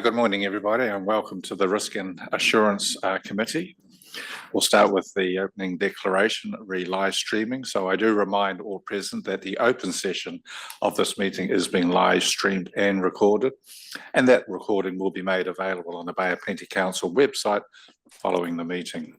Good morning, everybody, and welcome to the Risk and Assurance Committee. We'll start with the opening declaration, live streaming. So I do remind all present that the open session of this meeting is being live streamed and recorded, and that recording will be made available on the Bay of Plenty Council website following the meeting.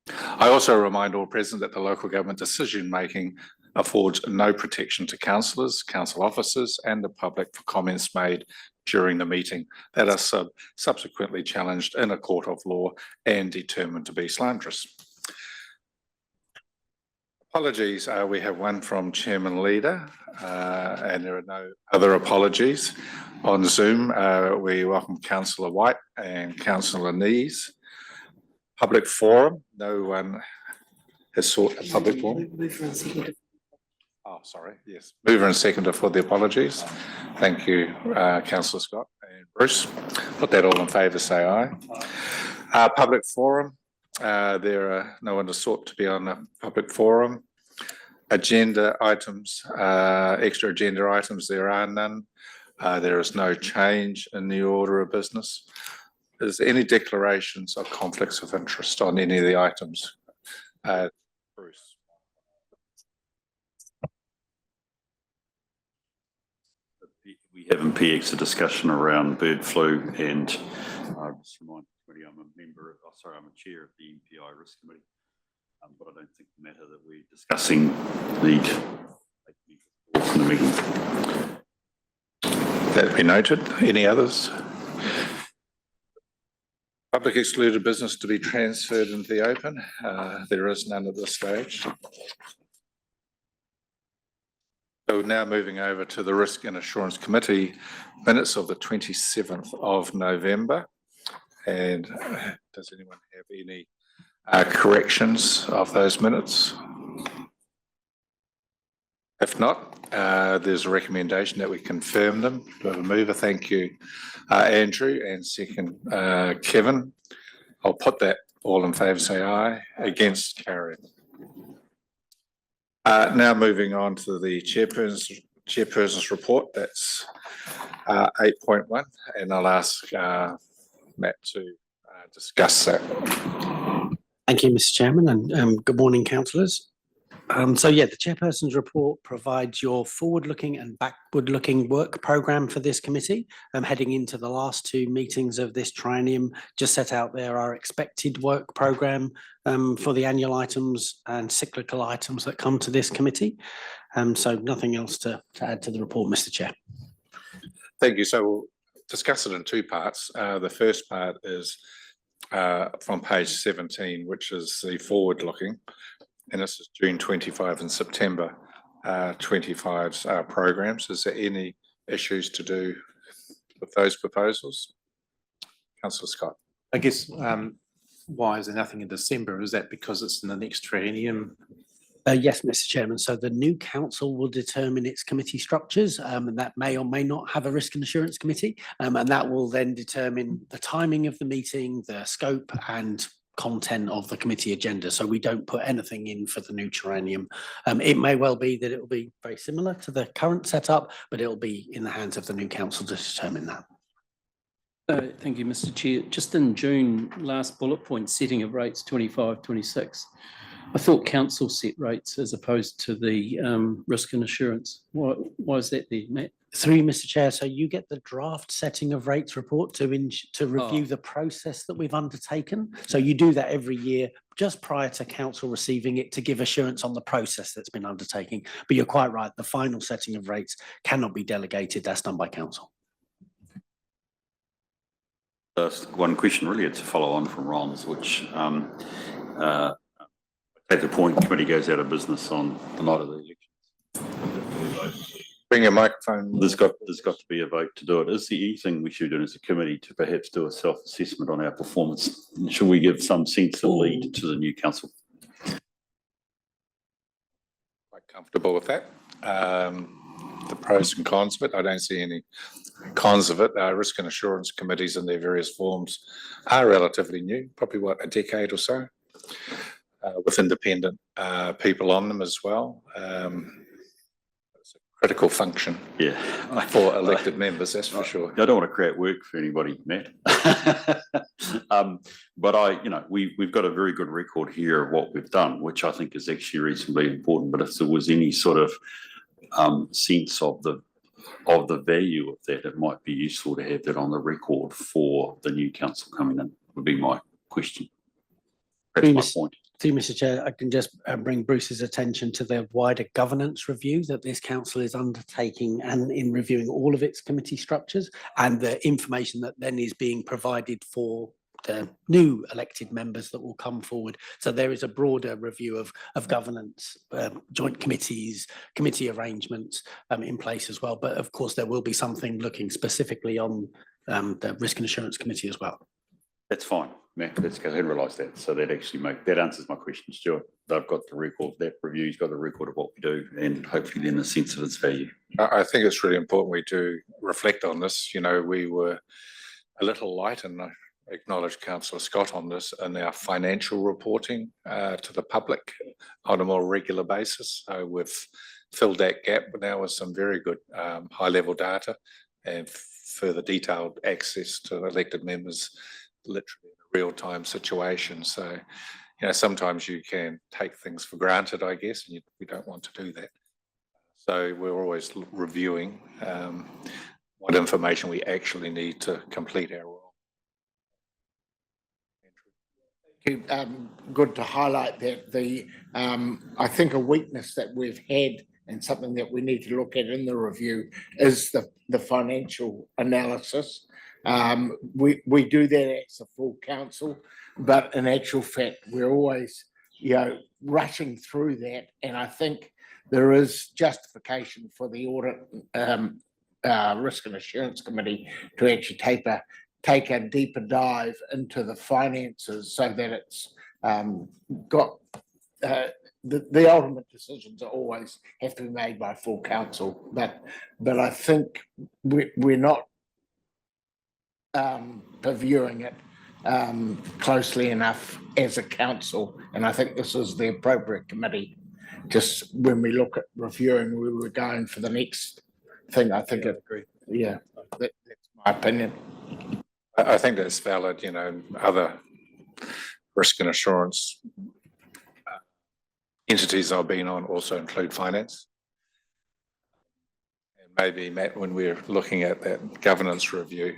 I also remind all present that the local government decision-making affords no protection to councillors, council officers, and the public for comments made during the meeting that are subsequently challenged in a court of law and determined to be slanderous. Apologies, we have one from Chairman Leader, and there are no other apologies. On Zoom, we welcome Councillor White and Councillor Nees. Public forum, no one has sought a public forum. Oh, sorry, yes. Mover and seconder for the apologies. Thank you, Councillor Scott and Bruce. Put that all in favour, say aye. Public forum, there are no one to sought to be on the public forum. Agenda items, extra agenda items, there are none. There is no change in the order of business. Is there any declarations of conflicts of interest on any of the items? Bruce. We have in PX a discussion around bird flu, and just remind the committee I'm a member, I'm a chair of the MPI Risk Committee, but I don't think the matter that we're discussing need in the meeting. That be noted. Any others? Public excluded business to be transferred into the open. There is none at this stage. So now moving over to the Risk and Assurance Committee minutes of the 27th of November. And does anyone have any corrections of those minutes? If not, there's a recommendation that we confirm them. Do I have a mover? Thank you, Andrew, and second, Kevin. I'll put that all in favour, say aye. Against, carried. Now moving on to the chairperson's report. That's 8.1, and I'll ask Matt to discuss that. Thank you, Mr. Chairman, and good morning, councillors. So yeah, the chairperson's report provides your forward-looking and backward-looking work programme for this committee. Heading into the last two meetings of this triennium, just set out there our expected work programme for the annual items and cyclical items that come to this committee. So nothing else to add to the report, Mr. Chair. Thank you. So we'll discuss it in two parts. The first part is from page 17, which is the forward-looking. And this is June 25 and September 25's programs. Is there any issues to do with those proposals? Councillor Scott. I guess why is there nothing in December? Is that because it's in the next triennium? Yes, Mr. Chairman. So the new council will determine its committee structures, and that may or may not have a risk and assurance committee, and that will then determine the timing of the meeting, the scope and content of the committee agenda. So we don't put anything in for the new triennium. It may well be that it will be very similar to the current setup, but it will be in the hands of the new council to determine that. Thank you, Mr. Chair. Just in June, last bullet point, setting of rates 25, 26. I thought council set rates as opposed to the risk and assurance. Why is that there, Matt? Through Mr. Chair, so you get the draft setting of rates report to review the process that we've undertaken. So you do that every year just prior to council receiving it to give assurance on the process that's been undertaken. But you're quite right, the final setting of rates cannot be delegated. That's done by council. One question really, it's a follow on from Ron's, which at the point the committee goes out of business on the night of the election. Bring your microphone. There's got to be a vote to do it. Is there anything we should do as a committee to perhaps do a self-assessment on our performance? Should we give some sense of lead to the new council? Quite comfortable with that. The pros and cons of it. I don't see any cons of it. Risk and assurance committees in their various forms are relatively new, probably a decade or so, with independent people on them as well. critical function Yeah. for elected members, that's for sure. I don't want to create work for anybody, Matt. But we've got a very good record here of what we've done, which I think is actually reasonably important. But if there was any sort of sense of the value of that, it might be useful to have that on the record for the new council coming in, would be my question. That's my point. Through Mr. Chair, I can just bring Bruce's attention to the wider governance review that this council is undertaking and in reviewing all of its committee structures and the information that then is being provided for the new elected members that will come forward. So there is a broader review of governance, joint committees, committee arrangements in place as well. But of course, there will be something looking specifically on the Risk and Assurance Committee as well. That's fine, Matt. That's because I didn't realise that. So that answers my question, Stuart. They've got the record, that review's got the record of what we do, and hopefully then a sense of its value. I think it's really important we do reflect on this. You know, we were a little light, and I acknowledge Councillor Scott on this, in our financial reporting to the public on a more regular basis. So we've filled that gap now with some very good high-level data and further detailed access to elected members, literally in a real-time situation. So, you know, sometimes you can take things for granted, I guess, and we don't want to do that. So we're always reviewing what information we actually need to complete our role. Good to highlight that I think a weakness that we've had and something that we need to look at in the review is the financial analysis. We do that as a full council, but in actual fact, we're always, rushing through that. And I think there is justification for the Audit Risk and Assurance Committee to actually take a deeper dive into the finances so that it's got the ultimate decisions always have to be made by full council. But I think we're not reviewing it closely enough as a council, and I think this is the appropriate committee. Just when we look at reviewing, we were going for the next thing. I think that's my opinion. I think that's valid. You know, other risk and assurance entities I've been on also include finance. And maybe, Matt, when we're looking at that governance review,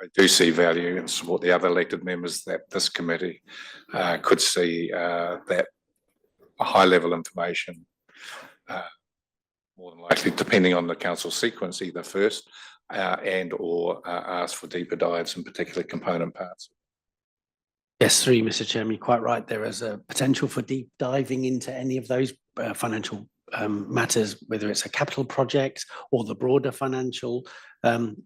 I do see value and support the other elected members that this committee could see that high-level information, more than likely, depending on the council sequence, either first and or ask for deeper dives in particular component parts. Yes, through you, Mr. Chairman, you're quite right. There is a potential for deep diving into any of those financial matters, whether it's a capital project or the broader financial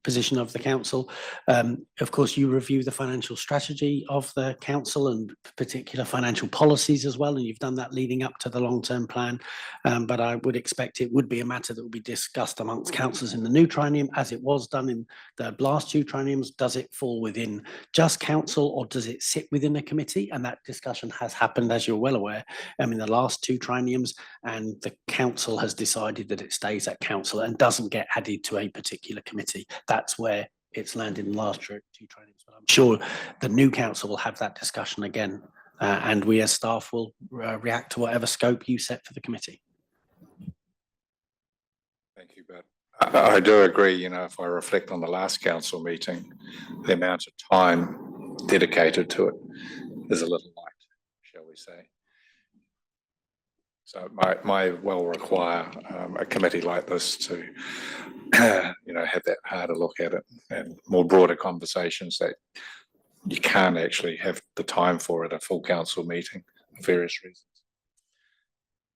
position of the council. Of course, you review the financial strategy of the council and particular financial policies as well, and you've done that leading up to the long-term plan. But I would expect it would be a matter that will be discussed amongst councillors in the new triennium, as it was done in the last two trienniums. Does it fall within just council, or does it sit within a committee? And that discussion has happened, as you're well aware, in the last two trienniums, and the council has decided that it stays at council and doesn't get added to a particular committee. That's where it's landed in the last two trainings. But I'm sure the new council will have that discussion again, and we as staff will react to whatever scope you set for the committee. Thank you, but I do agree, you know, if I reflect on the last council meeting, the amount of time dedicated to it is a little light, shall we say. So it may well require a committee like this to, have that harder look at it and more broader conversations that you can't actually have the time for at a full council meeting for various reasons.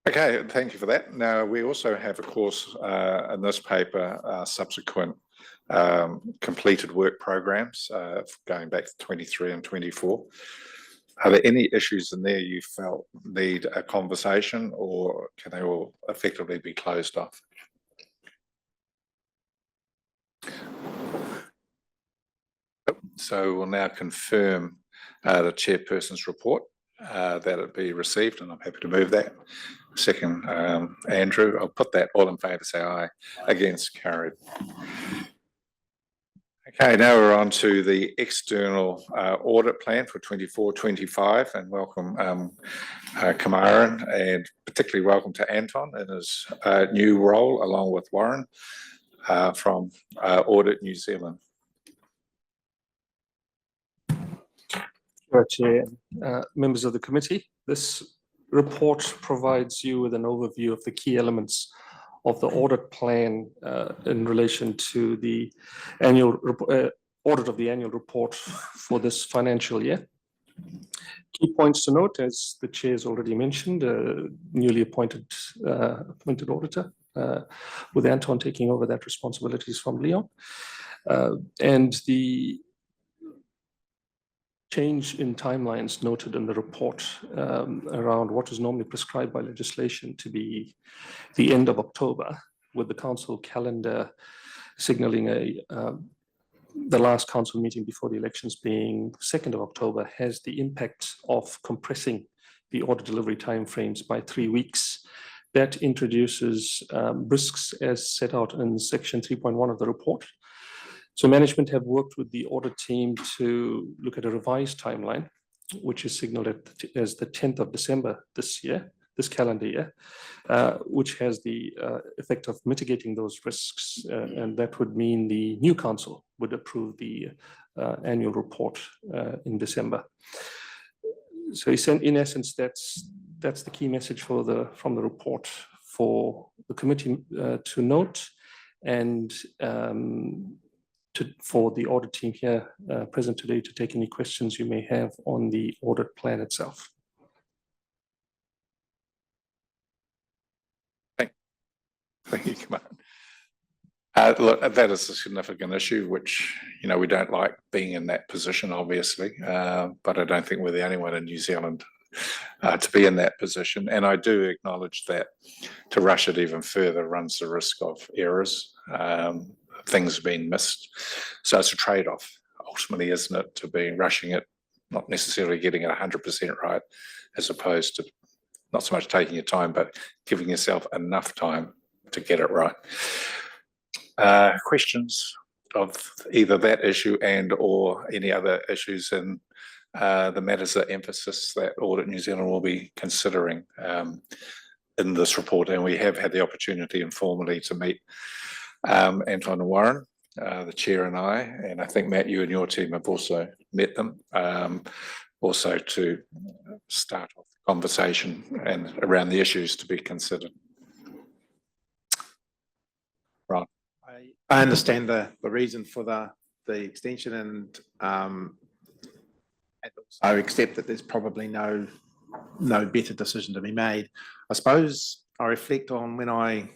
Okay, thank you for that. Now, we also have, of course, in this paper, subsequent completed work programs going back to 23 and 24. Are there any issues in there you felt need a conversation, or can they all effectively be closed off? So we'll now confirm the chairperson's report. that it be received, and I'm happy to move that. Second, Andrew, I'll put that all in favour, say aye. Against, carried. Okay, now we're on to the external audit plan for 24-25, and welcome Kamaran, and particularly welcome to Anton in his new role, along with Warren from Audit New Zealand. Sure, Chair, members of the committee. This report provides you with an overview of the key elements of the audit plan in relation to the annual audit of the annual report for this financial year. Key points to note, as the Chair has already mentioned, newly appointed auditor, with Anton taking over that responsibilities from Leon, and the change in timelines noted in the report around what is normally prescribed by legislation to be the end of October, with the council calendar signalling the last council meeting before the elections being 2nd of October, has the impact of compressing the audit delivery timeframes by 3 weeks. That introduces risks as set out in section 3.1 of the report. So management have worked with the audit team to look at a revised timeline, which is signaled as the 10th of December this calendar year, which has the effect of mitigating those risks. And that would mean the new council would approve the annual report in December. So in essence, that's the key message from the report for the committee to note, and for the audit team here present today to take any questions you may have on the audit plan itself. Thank you, Kaman. Look, that is a significant issue, which, we don't like being in that position, obviously, but I don't think we're the only one in New Zealand to be in that position. And I do acknowledge that to rush it even further runs the risk of errors, things being missed. So it's a trade-off, ultimately, isn't it, to be rushing it, not necessarily getting it 100% right, as opposed to not so much taking your time, but giving yourself enough time to get it right. Questions of either that issue and or any other issues in the matters of emphasis that Audit New Zealand will be considering in this report? And we have had the opportunity informally to meet Anton and Warren, the chair and I think Matt, you and your team have also met them, also to start off the conversation and around the issues to be considered. Right. I understand the reason for the extension, and I accept that there's probably no better decision to be made. I suppose I reflect on when I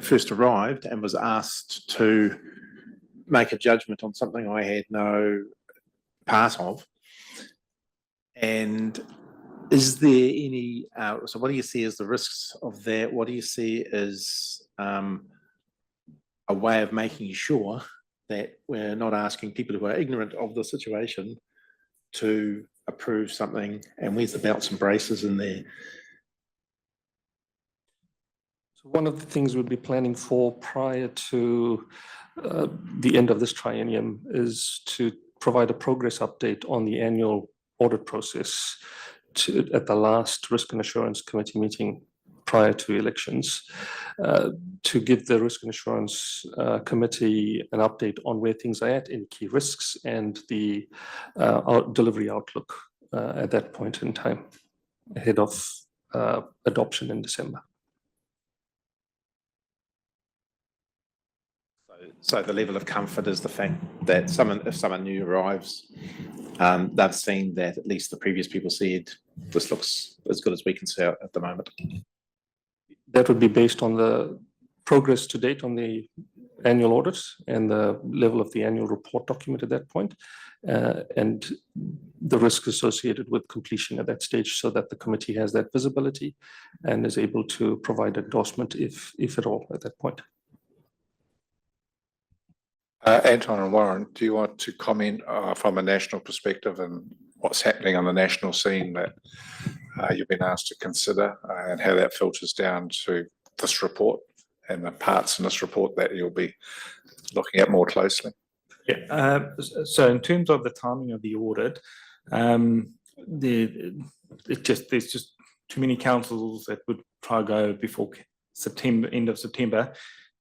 first arrived and was asked to make a judgment on something I had no part of. And is there any, so what do you see as the risks of that? What do you see as a way of making sure that we're not asking people who are ignorant of the situation to approve something, and where's the belts and braces in there? So one of the things we'll be planning for prior to the end of this triennium is to provide a progress update on the annual audit process at the last Risk and Assurance Committee meeting prior to elections, to give the Risk and Assurance Committee an update on where things are at, in key risks, and the delivery outlook at that point in time, ahead of adoption in December. So the level of comfort is the fact that if someone new arrives, they've seen that at least the previous people said, this looks as good as we can see at the moment. That would be based on the progress to date on the annual audit and the level of the annual report document at that point, and the risk associated with completion at that stage, so that the committee has that visibility and is able to provide endorsement if at all at that point. Anton and Warren, do you want to comment from a national perspective and what's happening on the national scene that you've been asked to consider and how that filters down to this report and the parts in this report that you'll be looking at more closely. Yeah, so in terms of the timing of the audit, there's just too many councils that would try to go before September, end of September,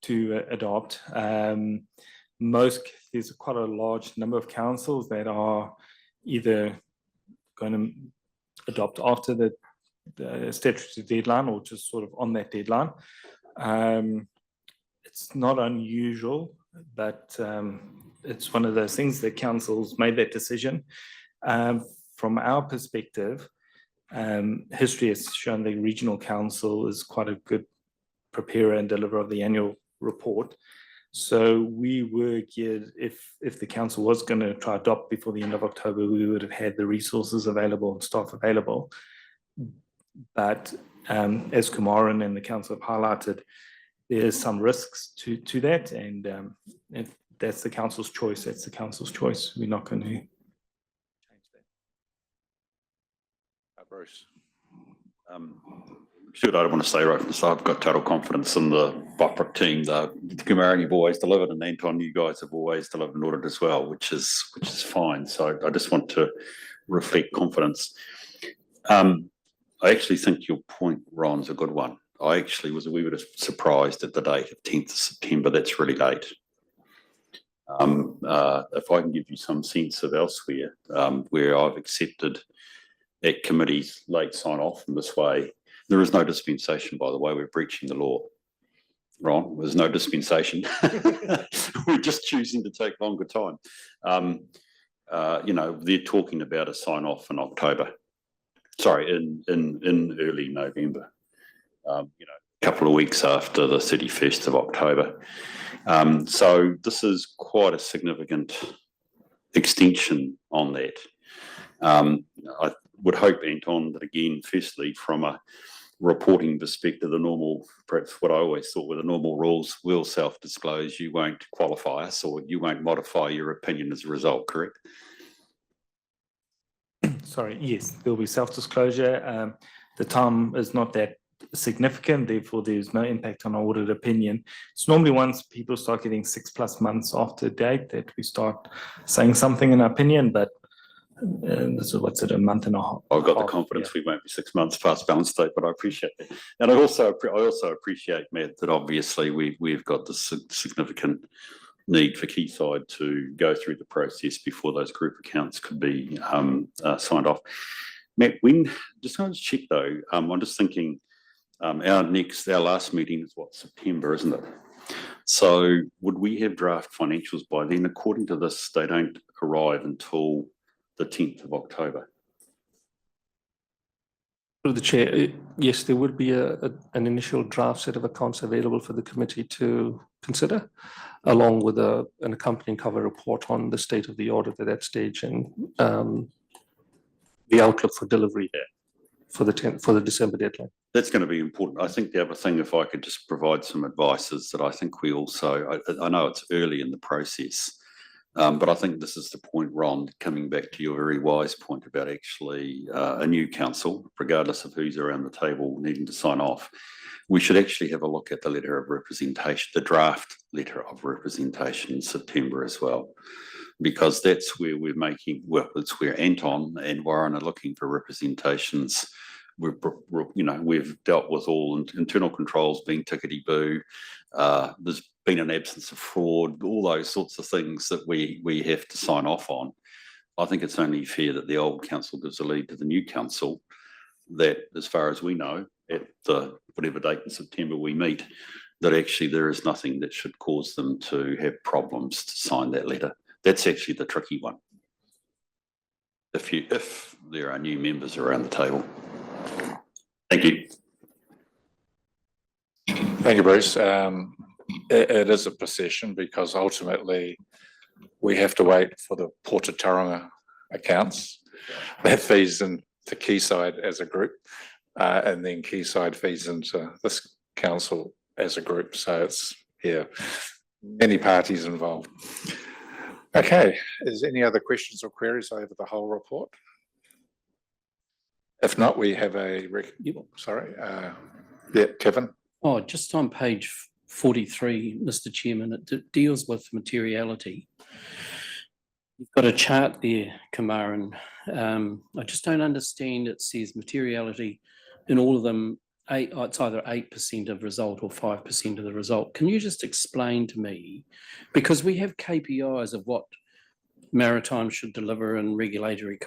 to adopt. There's quite a large number of councils that are either going to adopt after the statutory deadline or just sort of on that deadline. It's not unusual, but it's one of those things that councils made that decision. From our perspective, history has shown the regional council is quite a good preparer and deliverer of the annual report. So we were geared, if the council was going to try adopt before the end of October, we would have had the resources available and staff available. But as Kumaran and the council have highlighted, there's some risks to that, and if that's the council's choice, that's the council's choice. We're not going to change that. Bruce. Should I want to say right from the start, I've got total confidence in the BOPROC team. The Kumaran, you've always delivered, and Anton, you guys have always delivered an audit as well, which is fine. So I just want to reflect confidence. I actually think your point, Ron, is a good one. I actually was a wee bit surprised at the date of 10th of September. That's really late. If I can give you some sense of elsewhere, where I've accepted at committees late sign off in this way, there is no dispensation, by the way. We're breaching the law. Ron, there's no dispensation. We're just choosing to take longer time. They're talking about a sign off in October. Sorry, in early November. A couple of weeks after the 31st of October. So this is quite a significant extension on that. I would hope, Anton, that again, firstly, from a reporting perspective, the normal, perhaps what I always thought were the normal rules, will self-disclose. You won't qualify us, or you won't modify your opinion as a result, correct? Sorry, yes, there'll be self-disclosure. The time is not that significant, therefore there's no impact on our audit opinion. It's normally once people start getting 6+ months after date that we start saying something in our opinion, but this is what's it, a month and a half. I've got the confidence we won't be 6 months past balance date, but I appreciate that. And I also appreciate, Matt, that obviously we've got the significant need for Quayside to go through the process before those group accounts could be signed off. Matt, just going to check though, I'm just thinking our last meeting is September, isn't it? So would we have draft financials by then? According to this, they don't arrive until the 10th of October. Through the chair, yes, there would be an initial draft set of accounts available for the committee to consider, along with an accompanying cover report on the state of the audit at that stage and the outlook for delivery there for the December deadline. That's going to be important. I think the other thing, if I could just provide some advice, is that I think we also, I know it's early in the process, but I think this is the point, Ron, coming back to your very wise point about actually a new council, regardless of who's around the table needing to sign off. We should actually have a look at the letter of representation, the draft letter of representation in September as well, because that's where we're making, well, it's where Anton and Warren are looking for representations. We've dealt with all internal controls being tickety-boo. There's been an absence of fraud, all those sorts of things that we have to sign off on. I think it's only fair that the old council gives a lead to the new council that, as far as we know, at the whatever date in September we meet, that actually there is nothing that should cause them to have problems to sign that letter. That's actually the tricky one. If there are new members around the table. Thank you. Thank you, Bruce. It is a procession because ultimately we have to wait for the Port of Tauranga accounts. That feeds into Quayside as a group, and then Quayside feeds into this council as a group. So it's many parties involved. Okay, is there any other questions or queries over the whole report? If not, we have sorry, yeah, Kevin. Oh, just on page 43, Mr. Chairman, it deals with materiality. You've got a chart there, Kamaran. I just don't understand. It says materiality in all of them. It's either 8% of result or 5% of the result. Can you just explain to me, because we have KPIs of what maritime should deliver and regulatory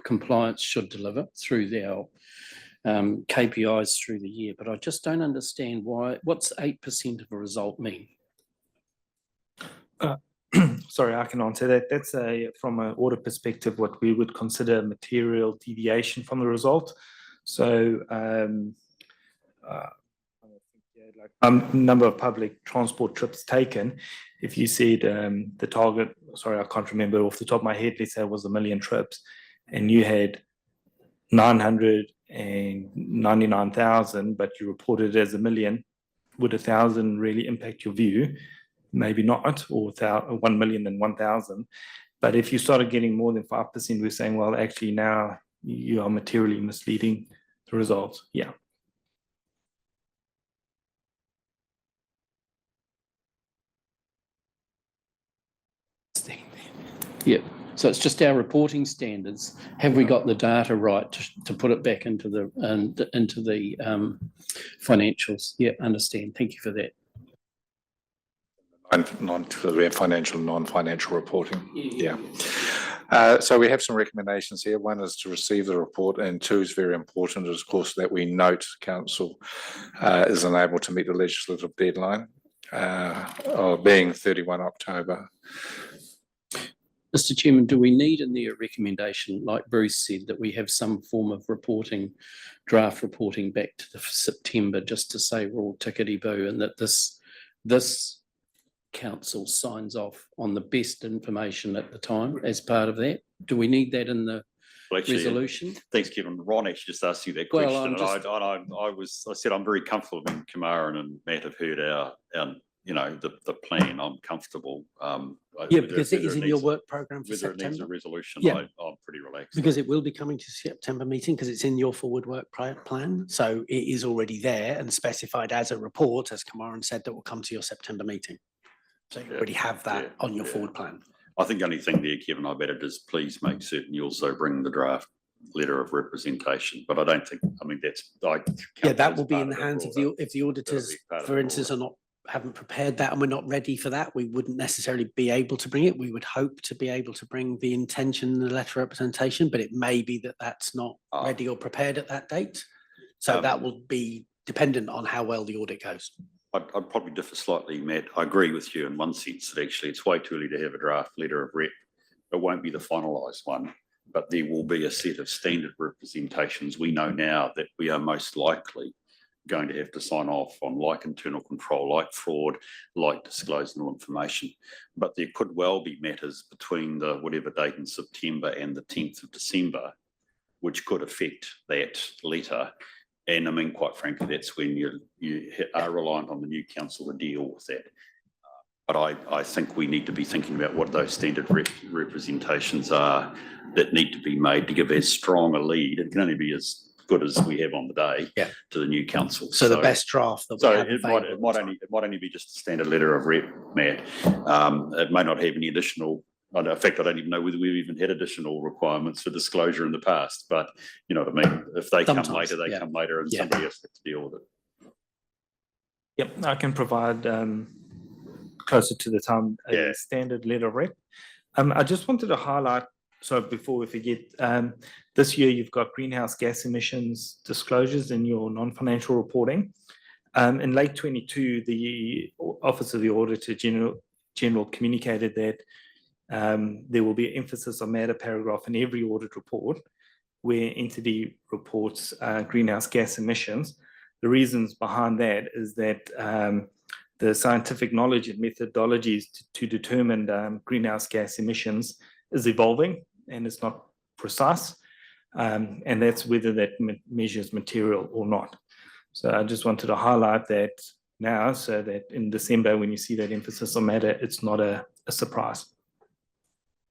compliance should deliver through their KPIs through the year, but I just don't understand what's 8% of a result mean? Sorry, I can answer that. That's from an audit perspective, what we would consider material deviation from the result. So, number of public transport trips taken. If you said the target, sorry, I can't remember off the top of my head, let's say it was 1 million trips, and you had 999,000, but you reported it as 1 million, would 1,000 really impact your view? Maybe not, or 1 million and 1,000. But if you started getting more than 5%, we're saying, well, actually now you are materially misleading the results. Yeah. Yeah, so it's just our reporting standards. Have we got the data right to put it back into the financials? Yeah, understand. Thank you for that. We have financial, non-financial reporting. Yeah. So we have some recommendations here. One is to receive the report, and two is very important, is of course that we note council is unable to meet the legislative deadline of being 31 October. Mr. Chairman, do we need in there a recommendation, like Bruce said, that we have some form of reporting, draft reporting back to the September, just to say we're all tickety-boo, and that this council signs off on the best information at the time as part of that? Do we need that in the resolution? Thanks, Kevin. Ron actually just asked you that Well, question. I said I'm very comfortable when Kamaran and Matt have heard our the plan. I'm comfortable. Yeah, because it is in your work program for Whether it needs a September. resolution, Yeah. I'm pretty relaxed. Because it will be coming to September meeting, because it's in your forward work plan. So it is already there and specified as a report, as Kamaran said, that will come to your September meeting. So you already have that on your forward plan. I think the only thing there, Kevin, I better just please make certain you also bring the draft letter of representation. But I don't think, Yeah, that will be in the hands of if the auditors, for instance, haven't prepared that and we're not ready for that, we wouldn't necessarily be able to bring it. We would hope to be able to bring the intention in the letter of representation, but it may be that that's not ready or prepared at that date. So that will be dependent on how well the audit goes. I'd probably differ slightly, Matt. I agree with you in one sense that actually it's way too early to have a draft letter of rep. It won't be the finalised one, but there will be a set of standard representations. We know now that we are most likely going to have to sign off on, like internal control, like fraud, like disclosing all information. But there could well be matters between the whatever date in September and the 10th of December, which could affect that letter. And I mean, quite frankly, that's when you are reliant on the new council to deal with that. But I think we need to be thinking about what those standard representations are that need to be made to give as strong a lead. It can only be as good as we have on the day to the new council. So the best draft that we have it might only be just a standard letter of rep, Matt. It may not have any additional. In fact, I don't even know whether we've even had additional requirements for disclosure in the past. But you know what I mean. If they come later, they come later, and somebody else has to deal with it. Yep, I can provide closer to the time a standard letter of rep. I just wanted to highlight. So before we forget, this year you've got greenhouse gas emissions disclosures in your non-financial reporting. In late 22, the Office of the Auditor General communicated that there will be emphasis on matter paragraph in every audit report where entity reports greenhouse gas emissions. The reasons behind that is that the scientific knowledge and methodologies to determine greenhouse gas emissions is evolving and it's not precise. And that's whether that measures material or not. So I just wanted to highlight that now so that in December, when you see that emphasis on matter, it's not a surprise.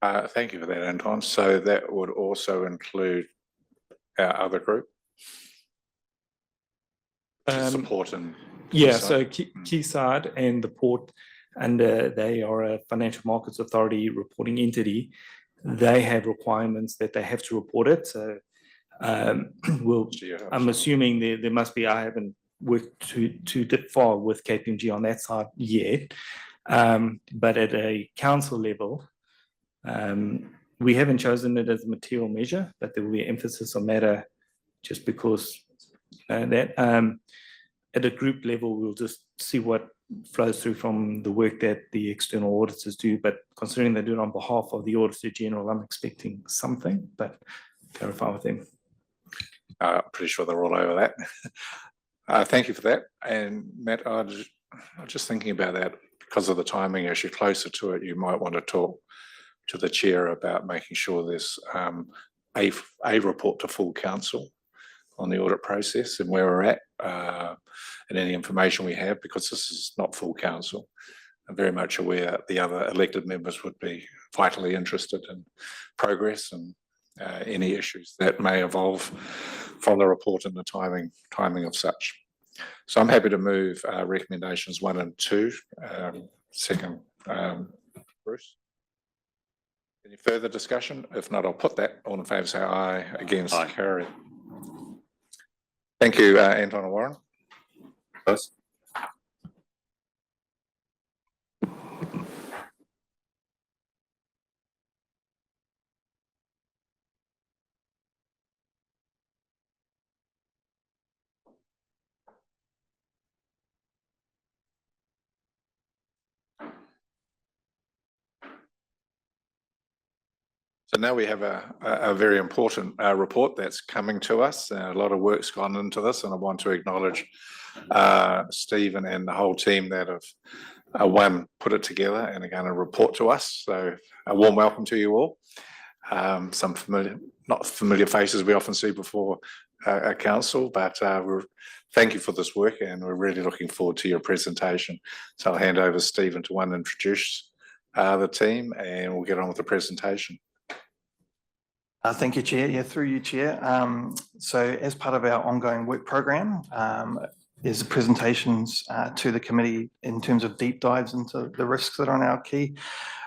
Thank you for that, Anton. So that would also include our other group? To Um, support and. Yeah, Quayside? so Quayside and the port, and they are a financial markets authority reporting entity. They have requirements that they have to report it. So we'll, I'm assuming there must be, I haven't worked too far with KPMG on that side yet. But at a council level, we haven't chosen it as a material measure, but there will be emphasis on matter just because that. At a group level, we'll just see what flows through from the work that the external auditors do. But considering they do it on behalf of the Auditor General, I'm expecting something, but clarify with them. I'm pretty sure they're all over that. Thank you for that. And Matt, I'm just thinking about that because of the timing. As you're closer to it, you might want to talk to the chair about making sure there's a report to full council on the audit process and where we're at, and any information we have, because this is not full council. I'm very much aware that the other elected members would be vitally interested in progress and any issues that may evolve from the report and the timing of such. So I'm happy to move recommendations 1 and 2. Second, Bruce. Any further discussion? If not, I'll put that. All in favour say aye. Against, Aye. carry. Thank you, Anton and Warren. Yes. So now we have a very important report that's coming to us. A lot of work's gone into this, and I want to acknowledge Stephen and the whole team that have put it together and are going to report to us. So a warm welcome to you all. Some not familiar faces we often see before a council, but thank you for this work, and we're really looking forward to your presentation. So I'll hand over Stephen to introduce the team, and we'll get on with the presentation. Thank you, Chair. Yeah, through you, Chair. So as part of our ongoing work program, there's presentations to the committee in terms of deep dives into the risks that are on our key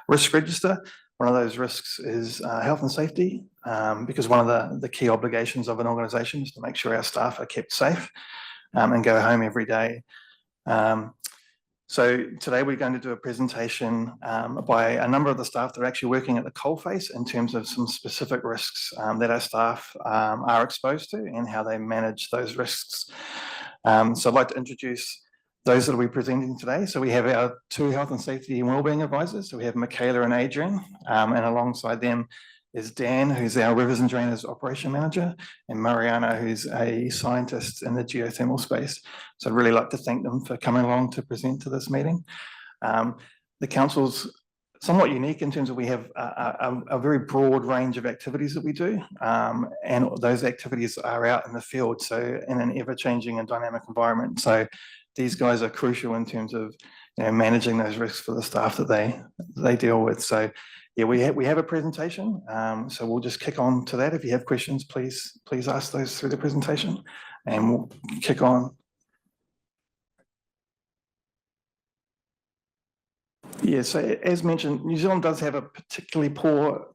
risk register. One of those risks is health and safety, because one of the key obligations of an organisation is to make sure our staff are kept safe and go home every day. So today we're going to do a presentation by a number of the staff that are actually working at the coalface in terms of some specific risks that our staff are exposed to and how they manage those risks. So I'd like to introduce those that will be presenting today. So we have our 2 health and safety and wellbeing advisors. So we have Michaela and Adrian, and alongside them is Dan, who's our Rivers and Drainage Operation Manager, and Mariana, who's a scientist in the geothermal space. So I'd really like to thank them for coming along to present to this meeting. The council's somewhat unique in terms of we have a very broad range of activities that we do, and those activities are out in the field, so in an ever-changing and dynamic environment. So these guys are crucial in terms of managing those risks for the staff that they deal with. So yeah, we have a presentation, so we'll just kick on to that. If you have questions, please ask those through the presentation, and we'll kick on. Yeah, so as mentioned, New Zealand does have a particularly poor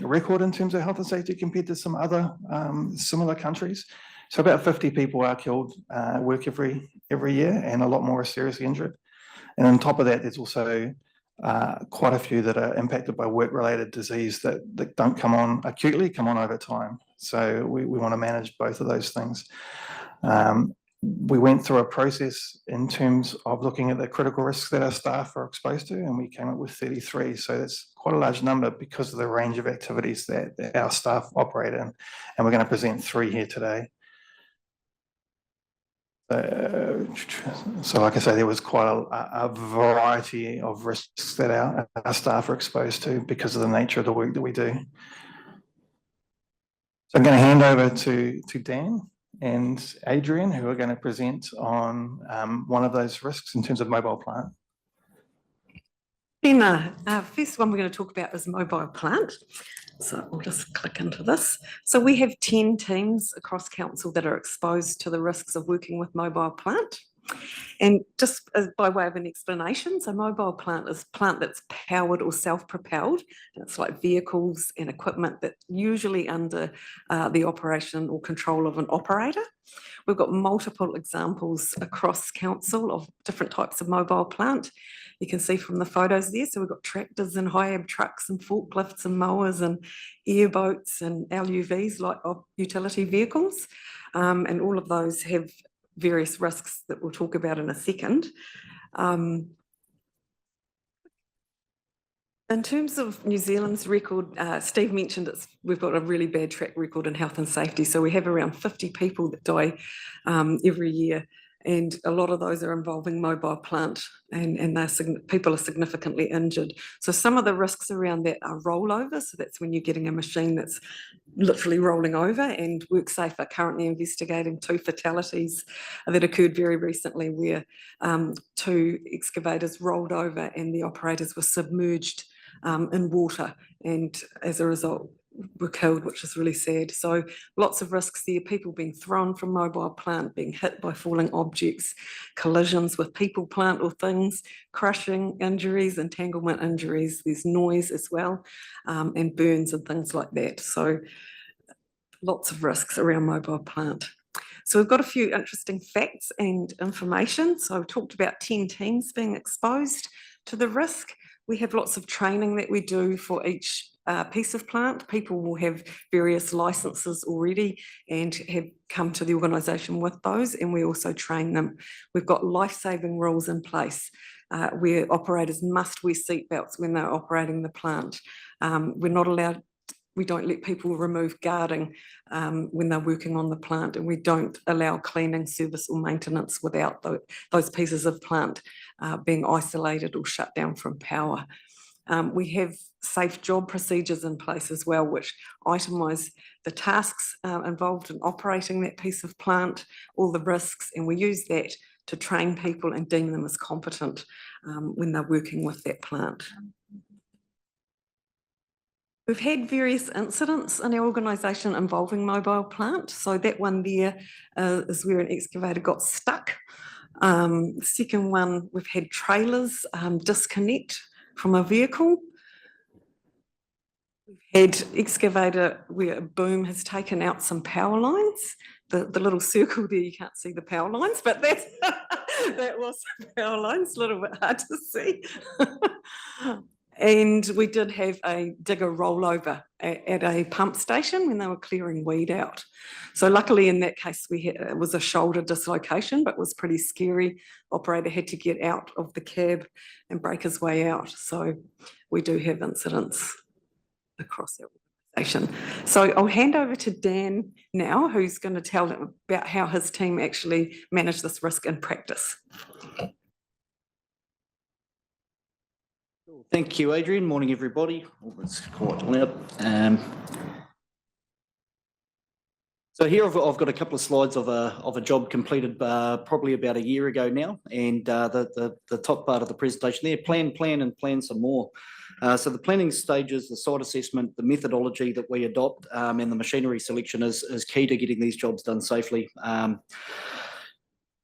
record in terms of health and safety compared to some other similar countries. So about 50 people are killed work every year, and a lot more are seriously injured. And on top of that, there's also quite a few that are impacted by work-related disease that don't come on acutely, come on over time. So we want to manage both of those things. We went through a process in terms of looking at the critical risks that our staff are exposed to, and we came up with 33. So that's quite a large number because of the range of activities that our staff operate in. And we're going to present 3 here today. So like I say, there was quite a variety of risks that our staff are exposed to because of the nature of the work that we do. So I'm going to hand over to Dan and Adrian, who are going to present on one of those risks in terms of mobile plant. First one we're going to talk about is mobile plant. So I'll just click into this. So we have 10 teams across council that are exposed to the risks of working with mobile plant. And just by way of an explanation, so mobile plant is plant that's powered or self-propelled. It's like vehicles and equipment that usually under the operation or control of an operator. We've got multiple examples across council of different types of mobile plant. You can see from the photos there, so we've got tractors and high-ab trucks and forklifts and mowers and airboats and LUVs, like utility vehicles. And all of those have various risks that we'll talk about in a second. In terms of New Zealand's record, Steve mentioned we've got a really bad track record in health and safety. So we have around 50 people that die every year, and a lot of those are involving mobile plant, and people are significantly injured. So some of the risks around that are rollover. So that's when you're getting a machine that's literally rolling over, and WorkSafe are currently investigating 2 fatalities that occurred very recently where 2 excavators rolled over and the operators were submerged in water, and as a result were killed, which is really sad. So lots of risks there, people being thrown from mobile plant, being hit by falling objects, collisions with people, plant or things, crushing injuries, entanglement injuries, there's noise as well, and burns and things like that. So lots of risks around mobile plant. So we've got a few interesting facts and information. So I've talked about 10 teams being exposed to the risk. We have lots of training that we do for each piece of plant. People will have various licenses already and have come to the organisation with those, and we also train them. We've got life-saving rules in place where operators must wear seatbelts when they're operating the plant. We're not allowed, we don't let people remove guarding when they're working on the plant, and we don't allow cleaning, service or maintenance without those pieces of plant being isolated or shut down from power. We have safe job procedures in place as well, which itemise the tasks involved in operating that piece of plant, all the risks, and we use that to train people and deem them as competent when they're working with that plant. We've had various incidents in our organisation involving mobile plant. So that one there is where an excavator got stuck. Second one, we've had trailers disconnect from a vehicle. We've had excavator where a boom has taken out some power lines. The little circle there, you can't see the power lines, but that's, that was power lines, a little bit hard to see. And we did have a digger rollover at a pump station when they were clearing weed out. So luckily in that case, it was a shoulder dislocation, but was pretty scary. Operator had to get out of the cab and break his way out. So we do have incidents across our organisation. So I'll hand over to Dan now, who's going to tell about how his team actually managed this risk in practice. Thank you, Adrian. Morning, everybody. Oh, it's quite loud. So here I've got a couple of slides of a job completed probably about a year ago now, and the top part of the presentation there, plan, and plan some more. So the planning stages, the site assessment, the methodology that we adopt, and the machinery selection is key to getting these jobs done safely.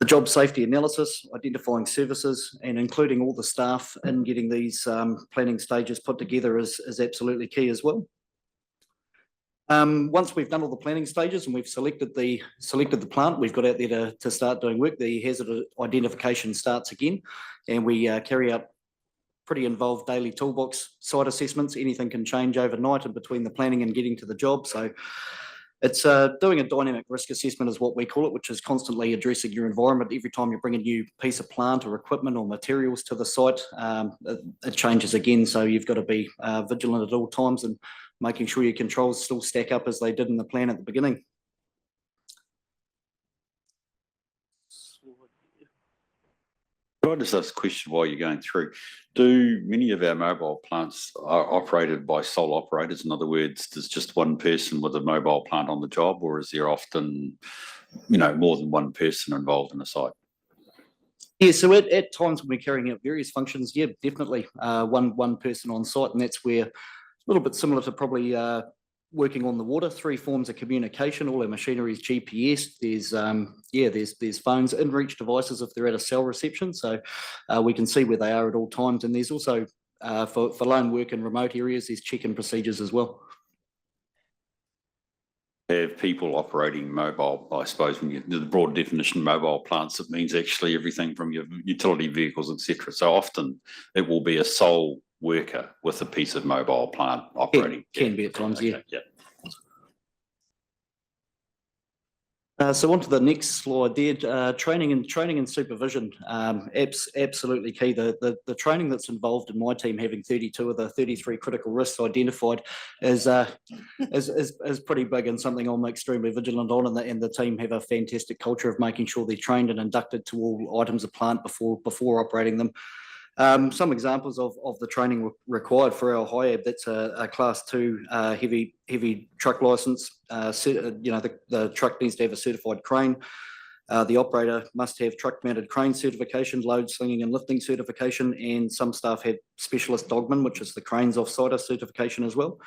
The job safety analysis, identifying services and including all the staff in getting these planning stages put together is absolutely key as well. Once we've done all the planning stages and we've selected the plant, we've got out there to start doing work. The hazard identification starts again, and we carry out pretty involved daily toolbox site assessments. Anything can change overnight in between the planning and getting to the job. So it's doing a dynamic risk assessment is what we call it, which is constantly addressing your environment. Every time you bring a new piece of plant or equipment or materials to the site, it changes again. So you've got to be vigilant at all times and making sure your controls still stack up as they did in the plan at the beginning. Could I just ask a question while you're going through? Do many of our mobile plants are operated by sole operators? In other words, there's just one person with a mobile plant on the job, or is there often, more than one person involved in a site? Yeah, so at times when we're carrying out various functions, yeah, definitely one person on site, and that's where little bit similar to probably working on the water, 3 forms of communication. All our machinery is GPS. There's phones, in-reach devices if they're at a cell reception, so we can see where they are at all times. And there's also for lone work in remote areas, there's check-in procedures as well. Have people operating mobile, I suppose, when you, the broad definition, mobile plants, it means actually everything from your utility vehicles, etc. So often it will be a sole worker with a piece of mobile plant operating. Can be at times, yeah. Okay, yeah. So on to the next slide there, training and supervision, absolutely key. The training that's involved in my team, having 32 of the 33 critical risks identified, is pretty big and something I'm extremely vigilant on. And the team have a fantastic culture of making sure they're trained and inducted to all items of plant before operating them. Some examples of the training required for our HIAB, that's a class 2 heavy truck license. The truck needs to have a certified crane. The operator must have truck mounted crane certification, load slinging and lifting certification, and some staff have specialist dogman, which is the cranes off-sider certification as well.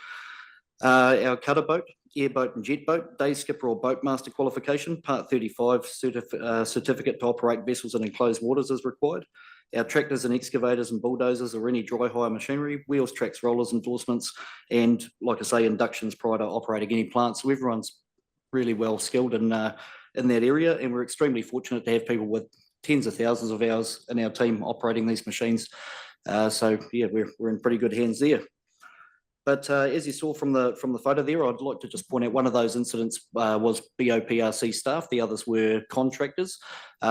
Our cutter boat, airboat and jet boat, day skipper or boatmaster qualification, part 35 certificate to operate vessels in enclosed waters is required. Our tractors and excavators and bulldozers or any dry hire machinery, wheels, tracks, rollers, endorsements, and like I say, inductions prior to operating any plant. So everyone's really well skilled in that area, and we're extremely fortunate to have people with tens of thousands of hours in our team operating these machines. So yeah, we're in pretty good hands there. But as you saw from the photo there, I'd like to just point out one of those incidents was BOPRC staff. The others were contractors.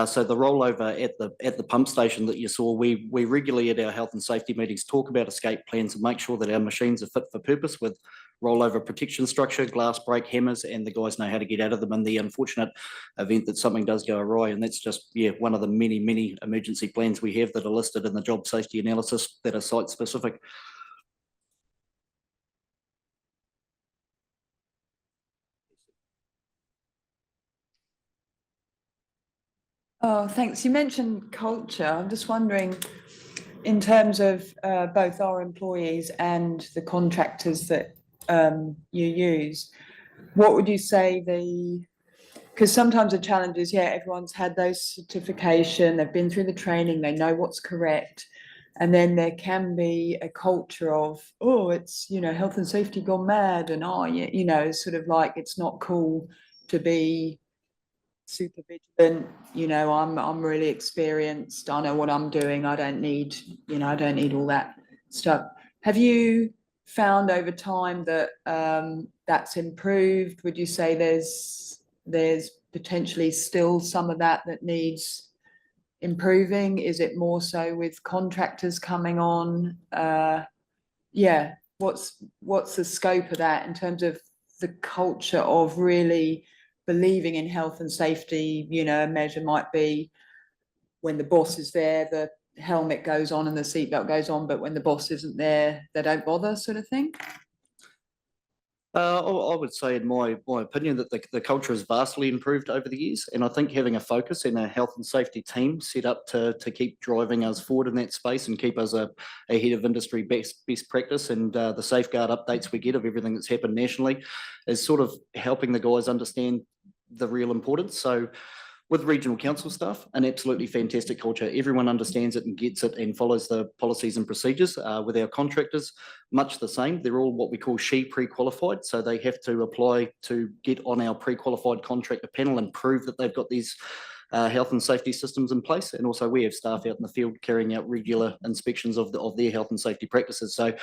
So the rollover at the pump station that you saw, we regularly at our health and safety meetings talk about escape plans and make sure that our machines are fit for purpose with rollover protection structure, glass break hammers, and the guys know how to get out of them in the unfortunate event that something does go awry. And that's just one of the many emergency plans we have that are listed in the job safety analysis that are site specific. Oh, thanks. You mentioned culture. I'm just wondering, in terms of both our employees and the contractors that you use, what would you say because sometimes the challenge is, everyone's had those certification, they've been through the training, they know what's correct. And then there can be a culture of, oh, it's, health and safety gone mad, and sort of like, it's not cool to be super vigilant, I'm really experienced, I know what I'm doing, I don't need all that stuff. Have you found over time that that's improved? Would you say there's potentially still some of that needs improving? Is it more so with contractors coming on? What's the scope of that in terms of the culture of really believing in health and safety? A measure might be when the boss is there, the helmet goes on and the seatbelt goes on, but when the boss isn't there, they don't bother, sort of thing. I would say, in my opinion, that the culture has vastly improved over the years, and I think having a focus in a health and safety team set up to keep driving us forward in that space and keep us ahead of industry best practice, and the safeguard updates we get of everything that's happened nationally is sort of helping the guys understand the real importance. So with regional council staff, an absolutely fantastic culture. Everyone understands it and gets it and follows the policies and procedures. With our contractors, much the same. They're all what we call SHE pre-qualified. So they have to apply to get on our pre-qualified contractor panel and prove that they've got these health and safety systems in place. And also we have staff out in the field carrying out regular inspections of their health and safety practices. So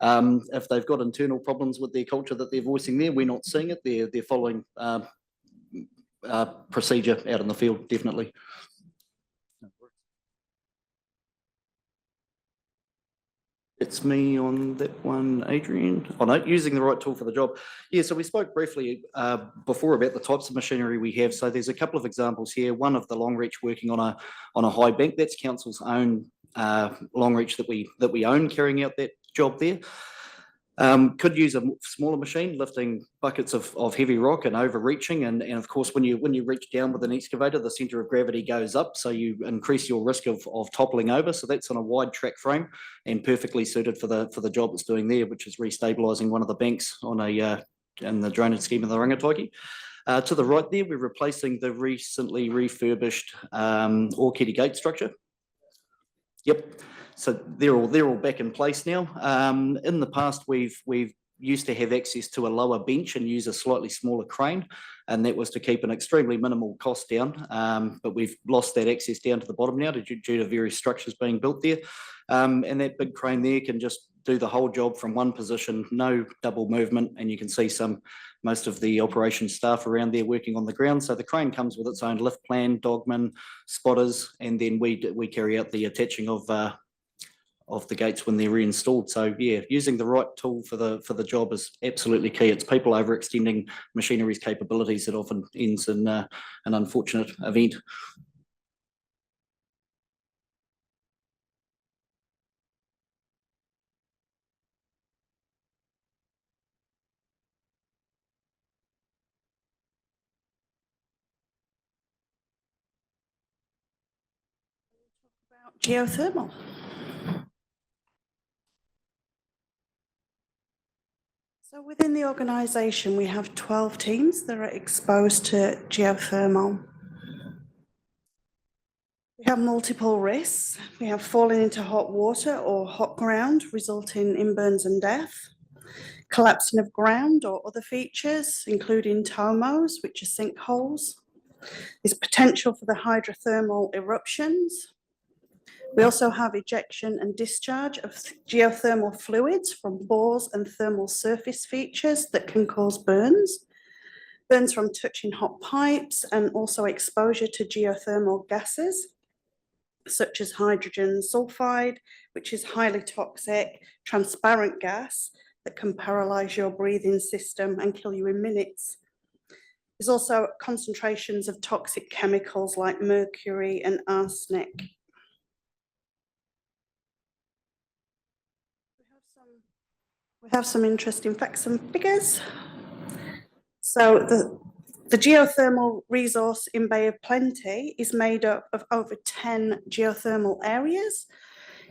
if they've got internal problems with their culture that they're voicing there, we're not seeing it. They're following procedure out in the field, definitely. It's me on that one, Adrian. Oh no, using the right tool for the job. Yeah, so we spoke briefly before about the types of machinery we have. So there's a couple of examples here. One of the long reach working on a high bank. That's council's own long reach that we own, carrying out that job there. Could use a smaller machine lifting buckets of heavy rock and overreaching. And of course, when you reach down with an excavator, the center of gravity goes up. So you increase your risk of toppling over. So that's on a wide track frame and perfectly suited for the job it's doing there, which is restabilizing one of the banks on in the drainage scheme of the Rangataiki. To the right there, we're replacing the recently refurbished Orchiddy gate structure. Yep. So they're all back in place now. In the past, we've used to have access to a lower bench and use a slightly smaller crane, and that was to keep an extremely minimal cost down. But we've lost that access down to the bottom now due to various structures being built there. And that big crane there can just do the whole job from one position, no double movement, and you can see most of the operation staff around there working on the ground. So the crane comes with its own lift plan, dogman, spotters, and then we carry out the attaching of the gates when they're reinstalled. So yeah, using the right tool for the job is absolutely key. It's people overextending machinery's capabilities that often ends in an unfortunate event. Geothermal. So within the organisation, we have 12 teams that are exposed to geothermal. We have multiple risks. We have falling into hot water or hot ground, resulting in burns and death, collapsing of ground or other features, including tomos, which are sinkholes. There's potential for the hydrothermal eruptions. We also have ejection and discharge of geothermal fluids from bores and thermal surface features that can cause burns. Burns from touching hot pipes, and also exposure to geothermal gases, such as hydrogen sulfide, which is highly toxic, transparent gas that can paralyze your breathing system and kill you in minutes. There's also concentrations of toxic chemicals like mercury and arsenic. We have some interesting facts and figures. So the geothermal resource in Bay of Plenty is made up of over 10 geothermal areas,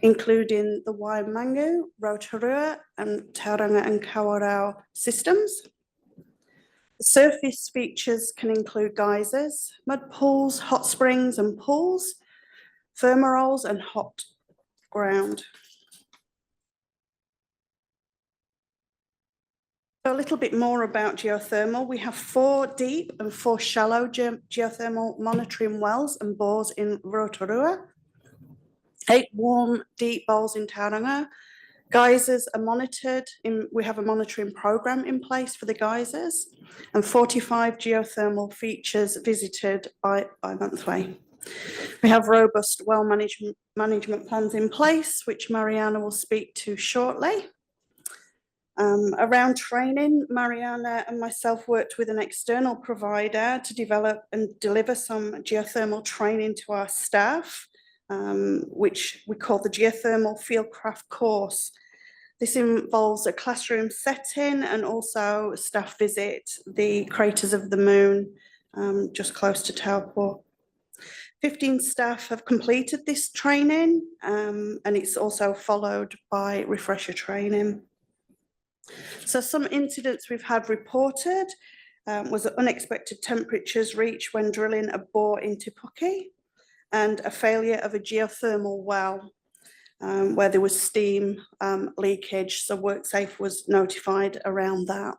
including the Waimangu, Rotorua, and Tauranga and Kawarau systems. The surface features can include geysers, mud pools, hot springs and pools, fumaroles, and hot ground. A little bit more about geothermal. We have 4 deep and 4 shallow geothermal monitoring wells and bores in Rotorua, 8 warm deep bowls in Tauranga. Geysers are monitored. We have a monitoring program in place for the geysers, and 45 geothermal features visited bi-monthly. We have robust well management plans in place, which Mariana will speak to shortly. Around training, Mariana and myself worked with an external provider to develop and deliver some geothermal training to our staff, which we call the Geothermal Fieldcraft course. This involves a classroom setting and also a staff visit the craters of the moon, just close to Taupo. 15 staff have completed this training, and it's also followed by refresher training. So some incidents we've had reported was that unexpected temperatures reached when drilling a bore in Te Puke, and a failure of a geothermal well where there was steam leakage. So WorkSafe was notified around that.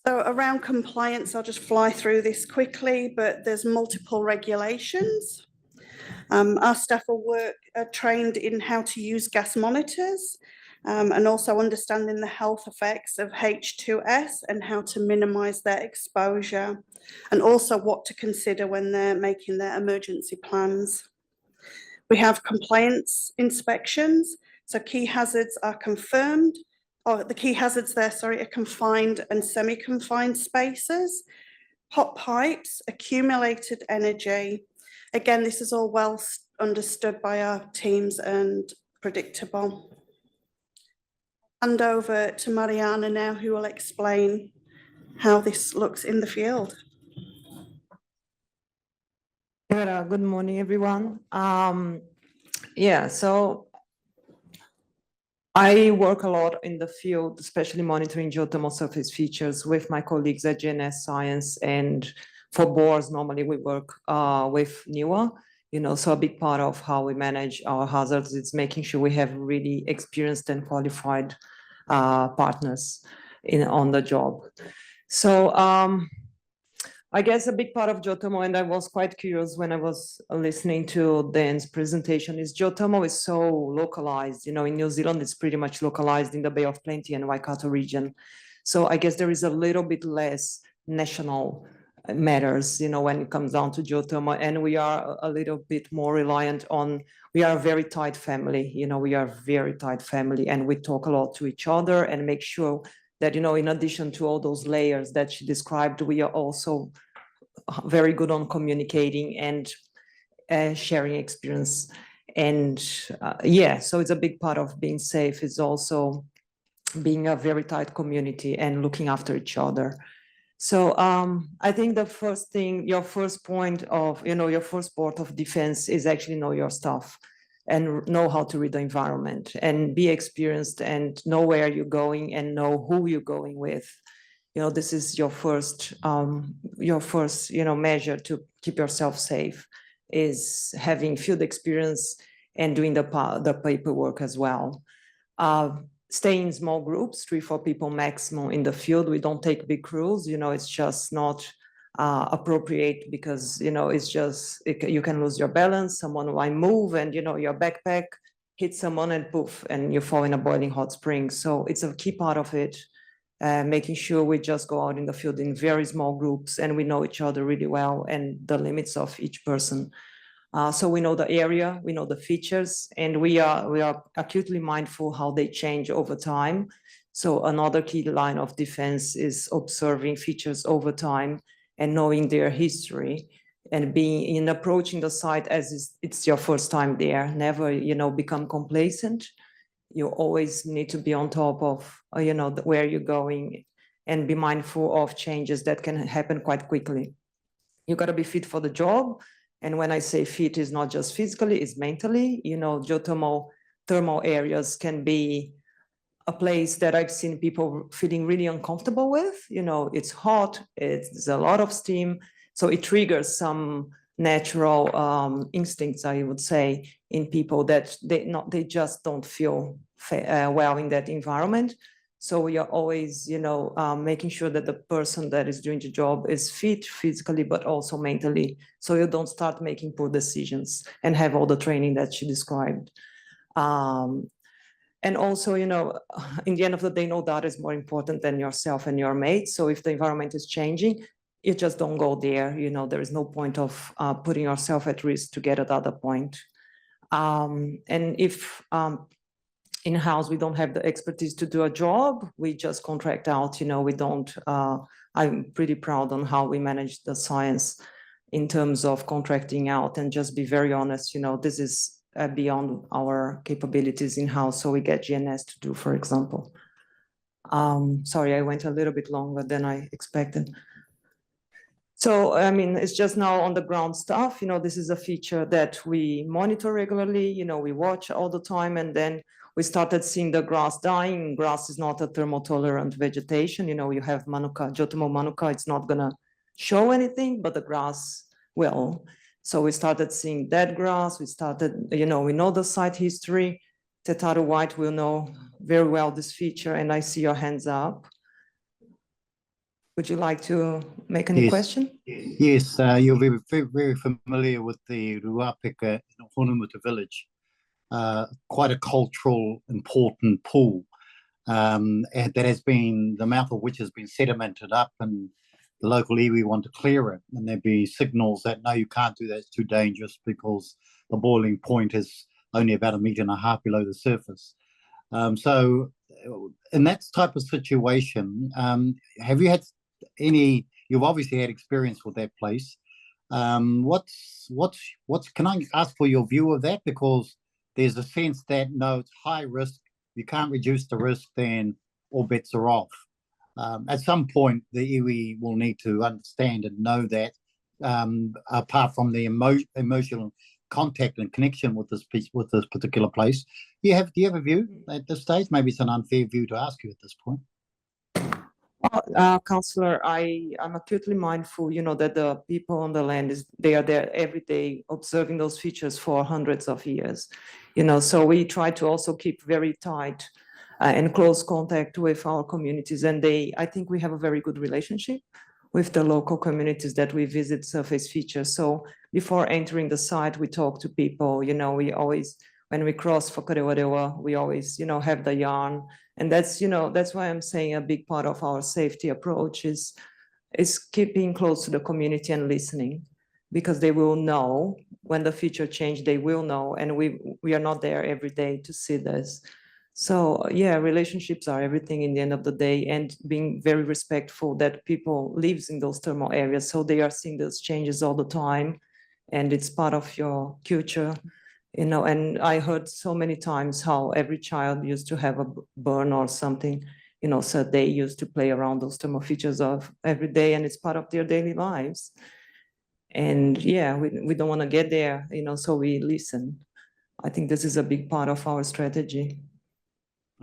So around compliance, I'll just fly through this quickly, but there's multiple regulations. Our staff are trained in how to use gas monitors, and also understanding the health effects of H2S and how to minimize their exposure, and also what to consider when they're making their emergency plans. We have compliance inspections, so key hazards are confirmed. The key hazards there, are confined and semi-confined spaces, hot pipes, accumulated energy. Again, this is all well understood by our teams and predictable. Hand over to Mariana now, who will explain how this looks in the field. Good morning, everyone. Yeah, so I work a lot in the field, especially monitoring geothermal surface features with my colleagues at GNS Science, and for bores, normally we work with NIWA. So a big part of how we manage our hazards is making sure we have really experienced and qualified partners on the job. So I guess a big part of geothermal, and I was quite curious when I was listening to Dan's presentation, is geothermal is so localized. In New Zealand, it's pretty much localized in the Bay of Plenty and Waikato region. So I guess there is a little bit less national matters, when it comes down to geothermal, and we are a little bit more reliant on, we are a very tight family, we are a very tight family, and we talk a lot to each other and make sure that, in addition to all those layers that she described, we are also very good on communicating and sharing experience. And yeah, so it's a big part of being safe is also being a very tight community and looking after each other. So I think the first thing, your first point of, your first port of defense is actually know your stuff and know how to read the environment and be experienced and know where you're going and know who you're going with. This is your first, measure to keep yourself safe, is having field experience and doing the paperwork as well. Stay in small groups, 3-4 people maximum in the field. We don't take big crews, it's just not appropriate because, it's just, you can lose your balance, someone might move and, your backpack hits someone and poof, and you fall in a boiling hot spring. So it's a key part of it, making sure we just go out in the field in very small groups and we know each other really well and the limits of each person. So we know the area, we know the features, and we are acutely mindful how they change over time. So another key line of defense is observing features over time and knowing their history and being in approaching the site as it's your first time there. Never, become complacent. You always need to be on top of, where you're going and be mindful of changes that can happen quite quickly. You got to be fit for the job. And when I say fit, is not just physically, it's mentally. Geothermal thermal areas can be a place that I've seen people feeling really uncomfortable with. It's hot, it's a lot of steam. So it triggers some natural instincts, I would say, in people that they just don't feel well in that environment. So we are always, making sure that the person that is doing the job is fit physically, but also mentally. So you don't start making poor decisions and have all the training that she described. And also, in the end of the day, no data is more important than yourself and your mates. So if the environment is changing, you just don't go there. There is no point of putting yourself at risk to get at other point. And if in-house we don't have the expertise to do a job, we just contract out. We don't. I'm pretty proud on how we manage the science in terms of contracting out, and just be very honest. This is beyond our capabilities in-house, so we get GNS to do, for example. Sorry, I went a little bit longer than I expected. So, it's just now on the ground stuff. This is a feature that we monitor regularly, we watch all the time, and then we started seeing the grass dying. Grass is not a thermotolerant vegetation. You have manuka, geothermal manuka, it's not gonna show anything, but the grass will. So we started seeing dead grass. We started, we know the site history. Te Taro White will know very well this feature, and I see your hands up. Would you like to make any question? Yes, you'll be very, very familiar with the Ruapeka in Honumuta village. Quite a cultural important pool, and that has been, the mouth of which has been sedimented up, and the local iwi want to clear it, and there'd be signals that no, you can't do that, it's too dangerous because the boiling point is only about 1.5 meters below the surface. So in that type of situation, have you had any you've obviously had experience with that place. Can I ask for your view of that? Because there's a sense that, no, it's high risk, you can't reduce the risk, then all bets are off. At some point, the iwi will need to understand and know that, apart from the emotional contact and connection with this particular place, do you have a view at this stage? Maybe it's an unfair view to ask you at this point. Councillor, I'm acutely mindful, that the people on the land they are there every day observing those features for hundreds of years, so we try to also keep very tight and close contact with our communities. And I think we have a very good relationship with the local communities that we visit surface features. So before entering the site, we talk to people, we always, when we cross Whakarewarewa, we always, have the yarn. And that's why I'm saying a big part of our safety approach is keeping close to the community and listening, because they will know when the feature change, they will know, and we are not there every day to see this. So yeah, relationships are everything in the end of the day, and being very respectful that people lives in those thermal areas, so they are seeing those changes all the time, and it's part of your culture. And I heard so many times how every child used to have a burn or something, so they used to play around those thermal features of every day, and it's part of their daily lives. And yeah, we don't want to get there, so we listen. I think this is a big part of our strategy.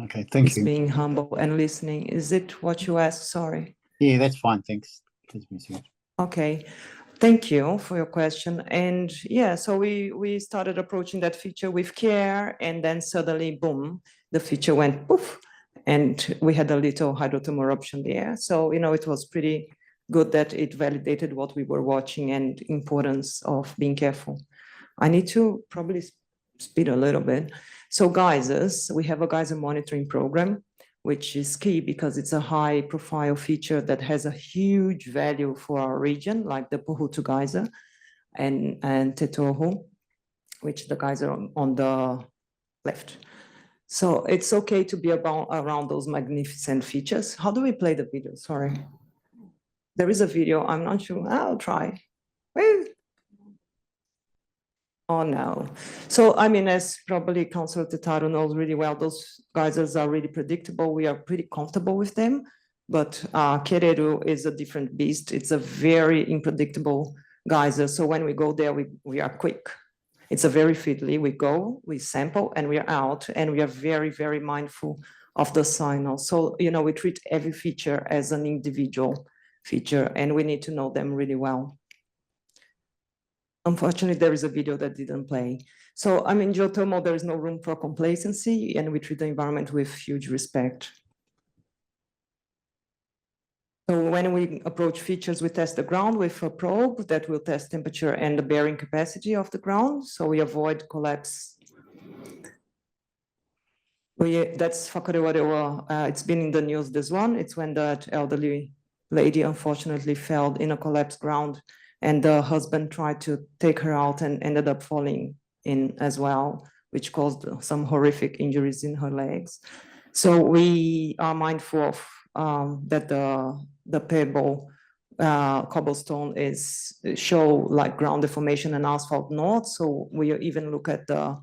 Okay, thank you. Being humble and listening. Is it what you asked? Sorry. Yeah, that's fine. Thanks. Please proceed. Okay. Thank you for your question. And yeah, so we started approaching that feature with care, and then suddenly, boom, the feature went poof, and we had a little hydrothermal eruption there. So, it was pretty good that it validated what we were watching and importance of being careful. I need to probably speed a little bit. So geysers, we have a geyser monitoring program, which is key because it's a high profile feature that has a huge value for our region, like the Pohutu geyser and Te Tohu, which the geyser on the left. So it's okay to be around those magnificent features. How do we play the video? Sorry. There is a video, I'm not sure, I'll try. Well, oh no. So, as probably Councillor Tataru knows really well, those geysers are really predictable. We are pretty comfortable with them, but Kereru is a different beast. It's a very unpredictable geyser. So when we go there, we are quick. It's a very fiddly. We go, we sample, and we are out, and we are very, very mindful of the signal. So, we treat every feature as an individual feature, and we need to know them really well. Unfortunately, there is a video that didn't play. So, geothermal, there is no room for complacency, and we treat the environment with huge respect. So when we approach features, we test the ground with a probe that will test temperature and the bearing capacity of the ground, so we avoid collapse. That's Whakarewarewa. It's been in the news, this one. It's when that elderly lady unfortunately fell in a collapsed ground, and the husband tried to take her out and ended up falling in as well, which caused some horrific injuries in her legs. So we are mindful of that the pebble cobblestone show like ground deformation and asphalt not. So we even look at the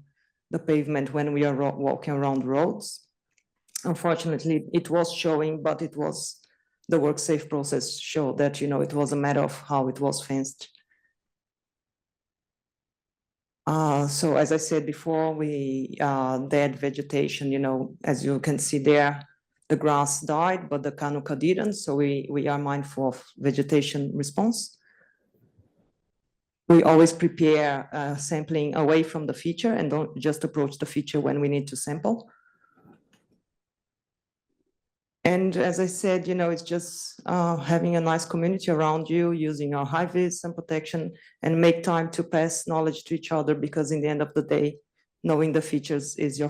pavement when we are walking around roads. Unfortunately, it was showing, but it was the WorkSafe process showed that, it was a matter of how it was fenced. So as I said before, dead vegetation, as you can see there, the grass died, but the Kanuka didn't. So we are mindful of vegetation response. We always prepare sampling away from the feature and don't just approach the feature when we need to sample. And as I said, it's just having a nice community around you, using our high-vis and protection, and make time to pass knowledge to each other, because in the end of the day, knowing the features is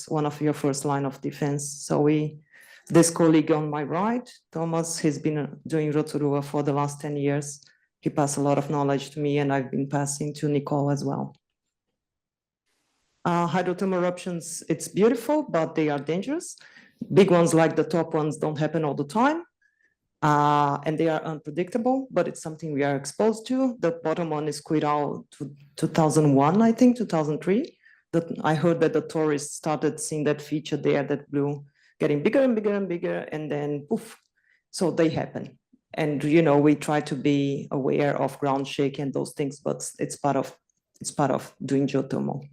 one of your first line of defense. So this colleague on my right, Thomas, he's been doing Rotorua for the last 10 years. He passed a lot of knowledge to me, and I've been passing to Nicole as well. Hydrothermal eruptions, it's beautiful, but they are dangerous. Big ones like the top ones don't happen all the time. And they are unpredictable, but it's something we are exposed to. The bottom one is Quirao to 2001, I think, 2003. That I heard that the tourists started seeing that feature there, that blue, getting bigger and bigger and bigger, and then poof. So they happen. And, you know, we try to be aware of ground shake and those things, but it's part of doing geothermal.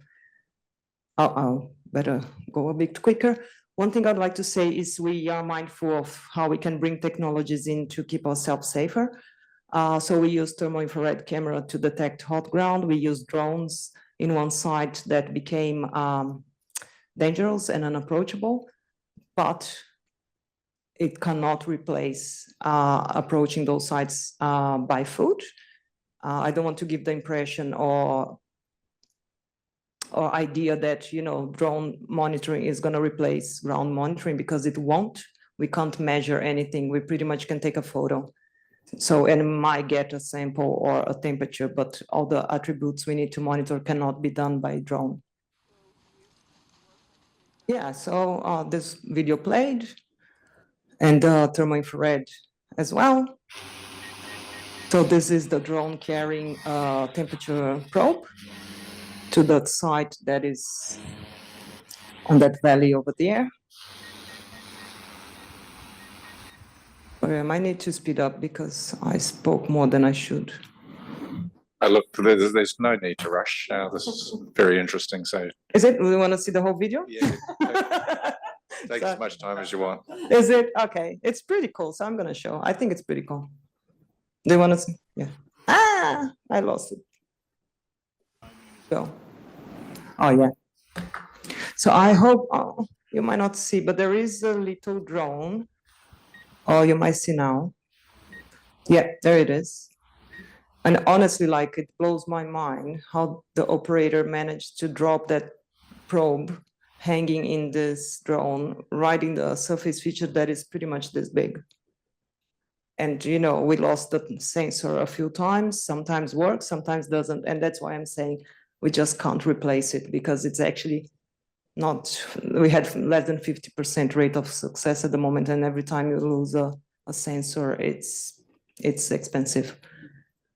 I'll better go a bit quicker. One thing I'd like to say is we are mindful of how we can bring technologies in to keep ourselves safer. So we use thermal infrared camera to detect hot ground. We use drones in one site that became dangerous and unapproachable, but it cannot replace approaching those sites by foot. I don't want to give the impression or idea that, you know, drone monitoring is going to replace ground monitoring, because it won't. We can't measure anything. We pretty much can take a photo. So, and might get a sample or a temperature, but all the attributes we need to monitor cannot be done by drone. Yeah, so this video played, and thermal infrared as well. So this is the drone carrying a temperature probe to that site that is on that valley over there. I might need to speed up because I spoke more than I should. Look, there's no need to rush. This is very interesting. So Is it? We want to see the whole video? yeah, take as much time as you want. Is it? Okay. It's pretty cool. So I'm going to show. I think it's pretty cool. Do you want to see? Yeah. Ah, I lost it. Go. Oh, yeah. So I hope you might not see, but there is a little drone. Oh, you might see now. Yeah, there it is. And honestly, like, it blows my mind how the operator managed to drop that probe hanging in this drone, right in the surface feature that is pretty much this big. And, you know, we lost the sensor a few times, sometimes works, sometimes doesn't. And that's why I'm saying we just can't replace it, because it's actually not, we had less than 50% rate of success at the moment. And every time you lose a sensor, it's expensive.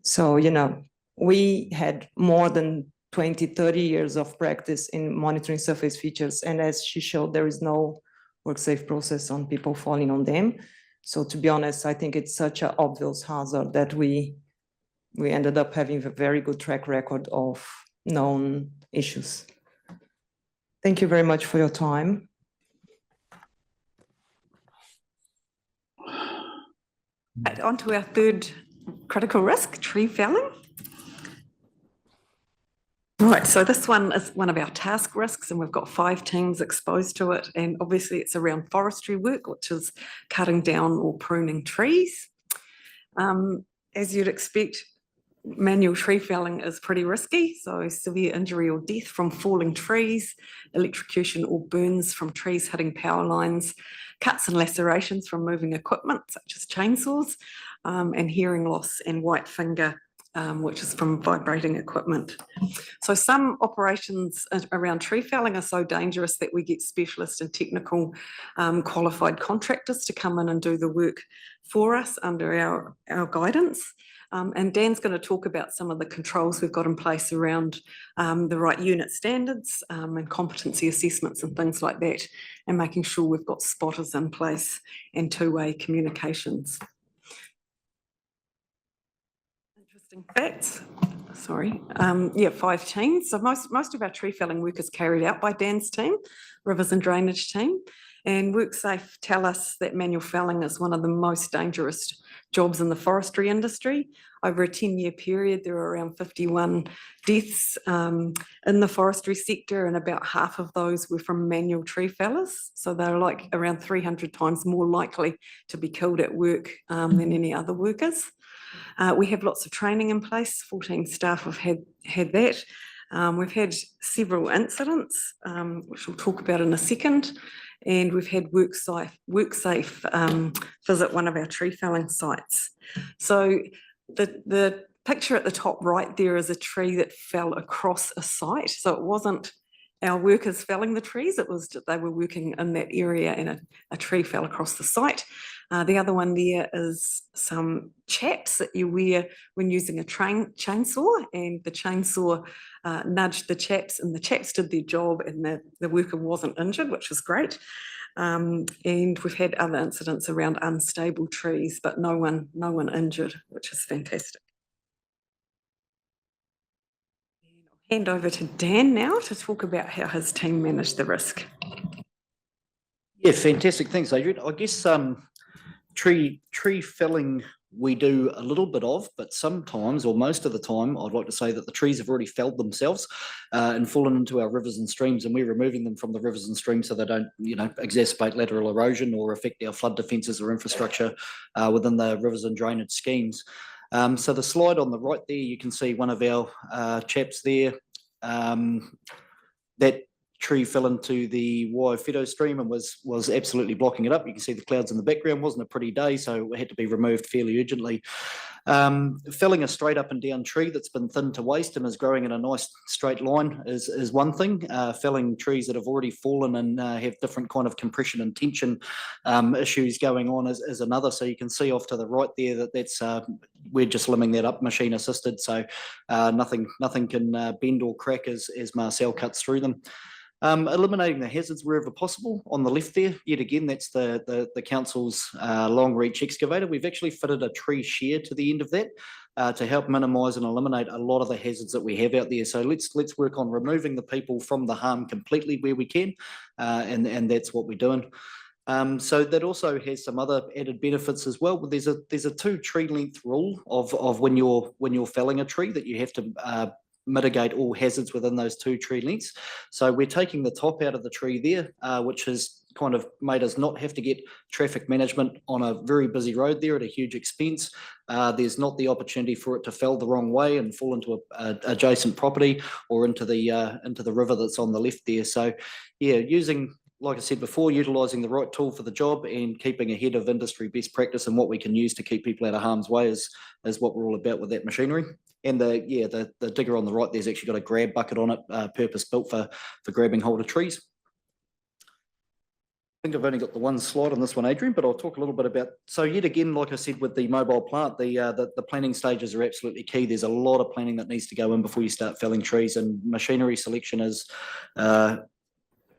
So, you know, we had more than 20, 30 years of practice in monitoring surface features. And as she showed, there is no work-safe process on people falling on them. So to be honest, I think it's such an obvious hazard that we ended up having a very good track record of known issues. Thank you very much for your time. On to our third critical risk, tree felling. Right, so this one is one of our task risks, and we've got 5 teams exposed to it. And obviously it's around forestry work, which is cutting down or pruning trees. As you'd expect, manual tree felling is pretty risky. So severe injury or death from falling trees, electrocution or burns from trees hitting power lines, cuts and lacerations from moving equipment such as chainsaws, and hearing loss and white finger, which is from vibrating equipment. So some operations around tree felling are so dangerous that we get specialist and technical qualified contractors to come in and do the work for us under our guidance. And Dan's going to talk about some of the controls we've got in place around the right unit standards and competency assessments and things like that, and making sure we've got spotters in place and two-way communications. Interesting facts. Sorry. Yeah, 5 teams. So most of our tree felling work is carried out by Dan's team, Rivers and Drainage team. And WorkSafe tell us that manual felling is one of the most dangerous jobs in the forestry industry. Over a 10-year period, there were around 51 deaths in the forestry sector, and about half of those were from manual tree fellers. So they're like around 300 times more likely to be killed at work than any other workers. We have lots of training in place. 14 staff have had that. We've had several incidents, which we'll talk about in a second. And we've had WorkSafe visit one of our tree felling sites. So the picture at the top right there is a tree that fell across a site. So it wasn't our workers felling the trees. It was they were working in that area and a tree fell across the site. The other one there is some chaps that you wear when using a chainsaw, and the chainsaw nudged the chaps, and the chaps did their job, and the worker wasn't injured, which was great. And we've had other incidents around unstable trees, but no one injured, which is fantastic. And I'll hand over to Dan now to talk about how his team managed the risk. Yeah, fantastic. Thanks, Adrian. I guess tree felling we do a little bit of, but sometimes, or most of the time, I'd like to say that the trees have already felled themselves and fallen into our rivers and streams, and we're removing them from the rivers and streams so they don't, exacerbate lateral erosion or affect our flood defences or infrastructure within the rivers and drainage schemes. So the slide on the right there, you can see one of our chaps there. That tree fell into the Waifeto stream and was absolutely blocking it up. You can see the clouds in the background. Wasn't a pretty day, so it had to be removed fairly urgently. Felling a straight up and down tree that's been thinned to waste and is growing in a nice straight line is one thing. Felling trees that have already fallen and have different kind of compression and tension issues going on is another. So you can see off to the right there that's we're just limbing that up, machine assisted, so nothing can bend or crack as Marcel cuts through them. Eliminating the hazards wherever possible. On the left there, yet again, that's the council's long reach excavator. We've actually fitted a tree shear to the end of that to help minimise and eliminate a lot of the hazards that we have out there. So let's work on removing the people from the harm completely where we can, and that's what we're doing. So that also has some other added benefits as well. But there's a 2 tree length rule of when you're felling a tree that you have to mitigate all hazards within those 2 tree lengths. So we're taking the top out of the tree there, which has kind of made us not have to get traffic management on a very busy road there at a huge expense. There's not the opportunity for it to fell the wrong way and fall into a adjacent property or into the river that's on the left there. So yeah, like I said before, utilising the right tool for the job and keeping ahead of industry best practice and what we can use to keep people out of harm's way is what we're all about with that machinery. And the digger on the right there's actually got a grab bucket on it, purpose built for grabbing hold of trees. I think I've only got the one slide on this one, Adrian, but I'll talk a little bit about, so yet again, like I said, with the mobile plant, the planning stages are absolutely key. There's a lot of planning that needs to go in before you start felling trees, and machinery selection is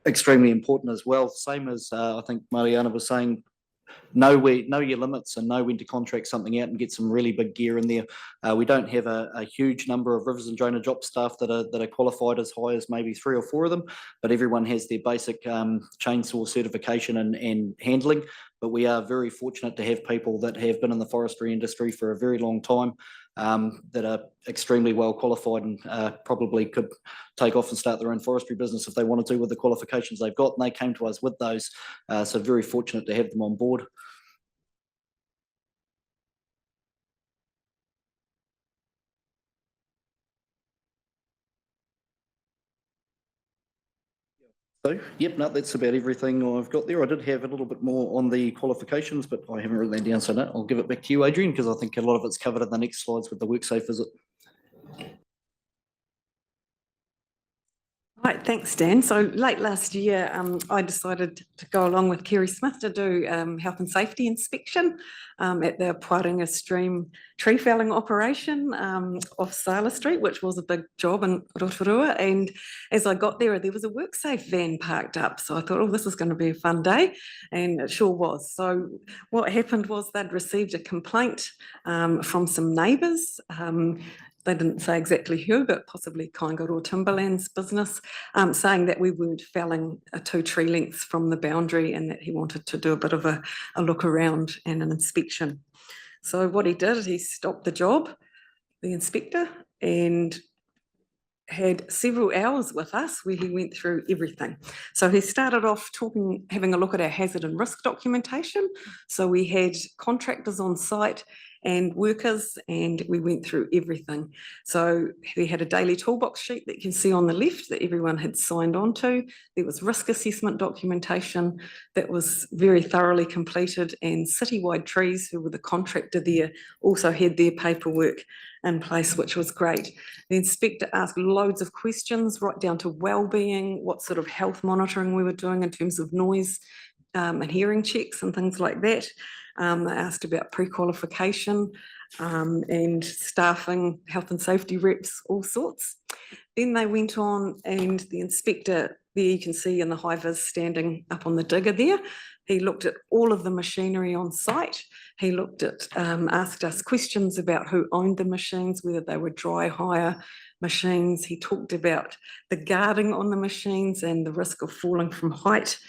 extremely important as well. Same as I think Mariana was saying, know your limits and know when to contract something out and get some really big gear in there. We don't have a huge number of rivers and drainage ops staff that are qualified as high as maybe 3 or 4 of them, but everyone has their basic chainsaw certification and handling. But we are very fortunate to have people that have been in the forestry industry for a very long time, that are extremely well qualified and probably could take off and start their own forestry business if they wanted to with the qualifications they've got, and they came to us with those. So very fortunate to have them on board. So, yep, no, that's about everything I've got there. I did have a little bit more on the qualifications, but I haven't written that down, so no, I'll give it back to you, Adrian, because I think a lot of it's covered in the next slides with the WorkSafe visit. Right, thanks, Dan. So late last year, I decided to go along with Kerry Smith to do health and safety inspection at the Puaringa Stream tree felling operation off Sala Street, which was a big job in Rotorua. And as I got there was a WorkSafe van parked up. So I thought, oh, this is going to be a fun day. And it sure was. So what happened was they'd received a complaint from some neighbours. They didn't say exactly who, but possibly Kaingaroa Timberlands business, saying that we weren't felling 2 tree lengths from the boundary and that he wanted to do a bit of a look around and an inspection. So what he did, he stopped the job, the inspector, and had several hours with us where he went through everything. So he started off having a look at our hazard and risk documentation. So we had contractors on site and workers, and we went through everything. So we had a daily toolbox sheet that you can see on the left that everyone had signed on to. There was risk assessment documentation that was very thoroughly completed, and Citywide Trees, who were the contractor there, also had their paperwork in place, which was great. The inspector asked loads of questions, right down to well-being, what sort of health monitoring we were doing in terms of noise and hearing checks and things like that. They asked about pre-qualification and staffing, health and safety reps, all sorts. Then they went on, and the inspector, there you can see in the high vis standing up on the digger there, he looked at all of the machinery on site. He looked at, asked us questions about who owned the machines, whether they were dry hire machines. He talked about the guarding on the machines and the risk of falling from height.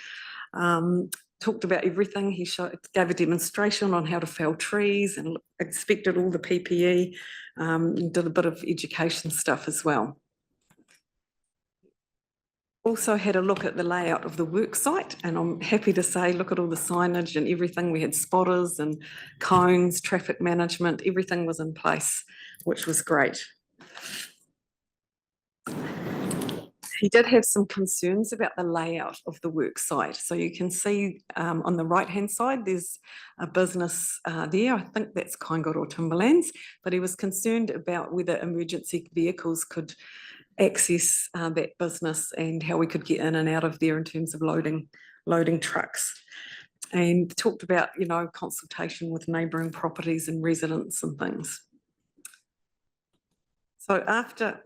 Talked about everything. He gave a demonstration on how to fell trees and inspected all the PPE, and did a bit of education stuff as well. Also had a look at the layout of the work site, and I'm happy to say, look at all the signage and everything. We had spotters and cones, traffic management, everything was in place, which was great. He did have some concerns about the layout of the work site. So you can see on the right-hand side, there's a business there. I think that's Kaingaroa Timberlands, but he was concerned about whether emergency vehicles could access that business and how we could get in and out of there in terms of loading trucks. And talked about, you know, consultation with neighbouring properties and residents and things. So after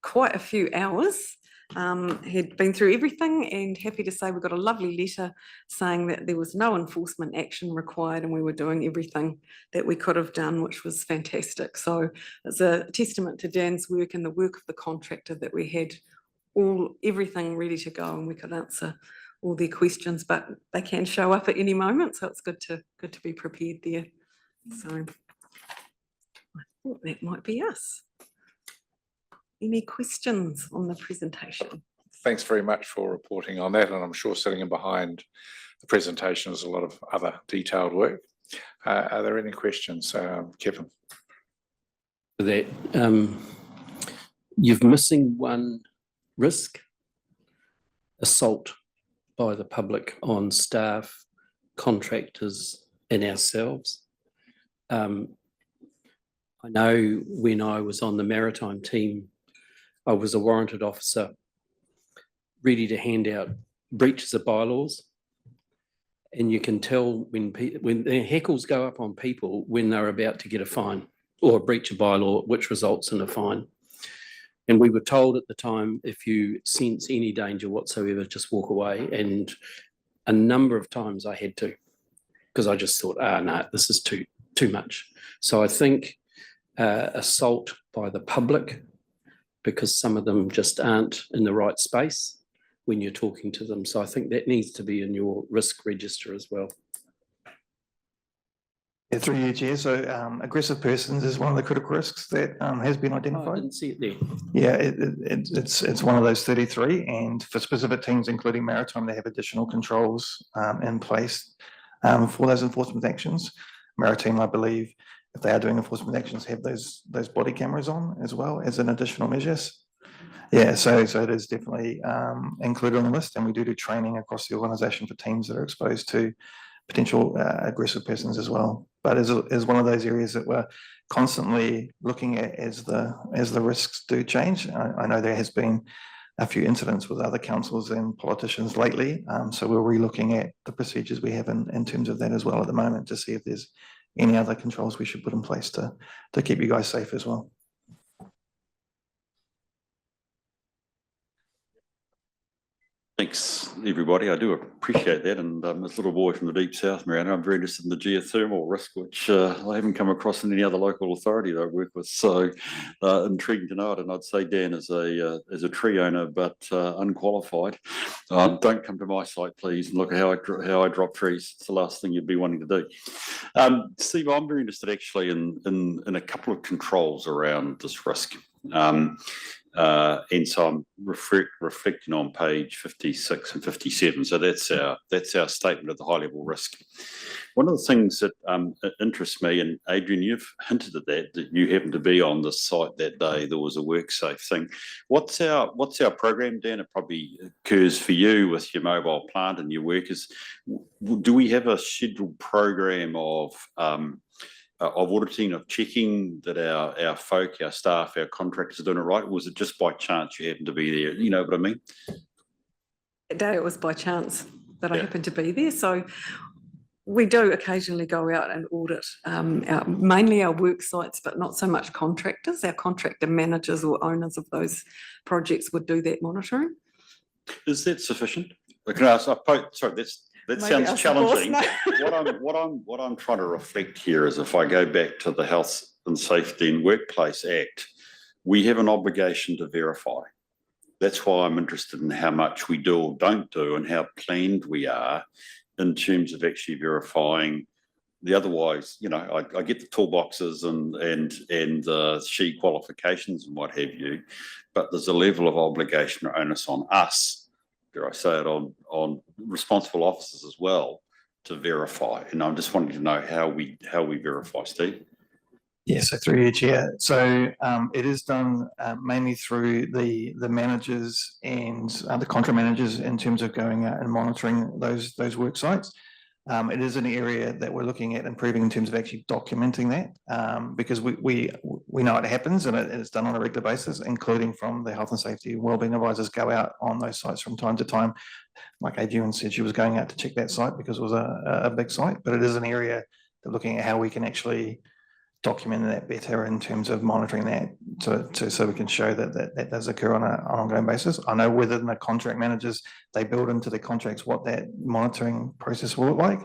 quite a few hours, had been through everything, and happy to say we got a lovely letter saying that there was no enforcement action required and we were doing everything that we could have done, which was fantastic. So it's a testament to Dan's work and the work of the contractor that we had everything ready to go and we could answer all their questions, but they can show up at any moment, so it's good to be prepared there. So I thought that might be us. Any questions on the presentation? Thanks very much for reporting on that, and I'm sure sitting in behind the presentation is a lot of other detailed work. Are there any questions, Kevin? That you're missing one risk: assault by the public on staff, contractors, and ourselves. I know when I was on the maritime team, I was a warranted officer ready to hand out breaches of bylaws. And you can tell when the heckles go up on people when they're about to get a fine or a breach of bylaw, which results in a fine. And we were told at the time, if you sense any danger whatsoever, just walk away. And a number of times I had to, because I just thought, no, this is too much. So I think assault by the public, because some of them just aren't in the right space when you're talking to them. So I think that needs to be in your risk register as well. Yeah, through you, Chair. So aggressive persons is one of the critical risks that has been Oh, I identified. didn't see it there. Yeah, it's one of those 33, and for specific teams, including maritime, they have additional controls in place for those enforcement actions. Maritime, I believe, if they are doing enforcement actions, have those body cameras on as well as an additional measures. Yeah, so it is definitely included on the list, and we do training across the organisation for teams that are exposed to potential aggressive persons as well. But is one of those areas that we're constantly looking at as the risks do change. I know there has been a few incidents with other councils and politicians lately, so we're re-looking at the procedures we have in terms of that as well at the moment to see if there's any other controls we should put in place to keep you guys safe as well. Thanks, everybody. I do appreciate that. And as a little boy from the deep south, Miranda, I'm very interested in the geothermal risk, which I haven't come across in any other local authority that I work with. So intriguing to know it. And I'd say, Dan, as a tree owner, but unqualified, don't come to my site, please, and look at how I drop trees. It's the last thing you'd be wanting to do. Steve, I'm very interested actually in a couple of controls around this risk. And so I'm reflecting on page 56 and 57. So that's our statement of the high level risk. One of the things that interests me, and Adrian, you've hinted at that you happened to be on the site that day. There was a WorkSafe thing. What's our program, Dan? It probably occurs for you with your mobile plant and your workers. Do we have a scheduled program of of auditing, of checking that our folk, our staff, our contractors are doing it right? Or was it just by chance you happened to be there? You know what I mean? That day it was by chance that I Yeah. happened to be there. So we do occasionally go out and audit mainly our work sites, but not so much contractors. Our contractor managers or owners of those projects would do that monitoring. Is that sufficient? Can I ask, sorry, that Maybe sounds ask the boss challenging. now. What I'm trying to reflect here is if I go back to the Health and Safety in Workplace Act, we have an obligation to verify. That's why I'm interested in how much we do or don't do and how planned we are in terms of actually verifying. The otherwise, you know, I get the toolboxes and the SHE qualifications and what have you, but there's a level of obligation or onus on us, dare I say it, on responsible officers as well to verify. And I'm just wanting to know how we verify, Steve. Yeah, so through you, Chair. So it is done mainly through the managers and the contract managers in terms of going out and monitoring those work sites. It is an area that we're looking at improving in terms of actually documenting that, because we know it happens and it's done on a regular basis, including from the health and safety and wellbeing advisors go out on those sites from time to time. Like Adrian said, she was going out to check that site because it was a big site, but it is an area that looking at how we can actually document that better in terms of monitoring that so we can show that does occur on an ongoing basis. I know within the contract managers, they build into the contracts what that monitoring process will look like,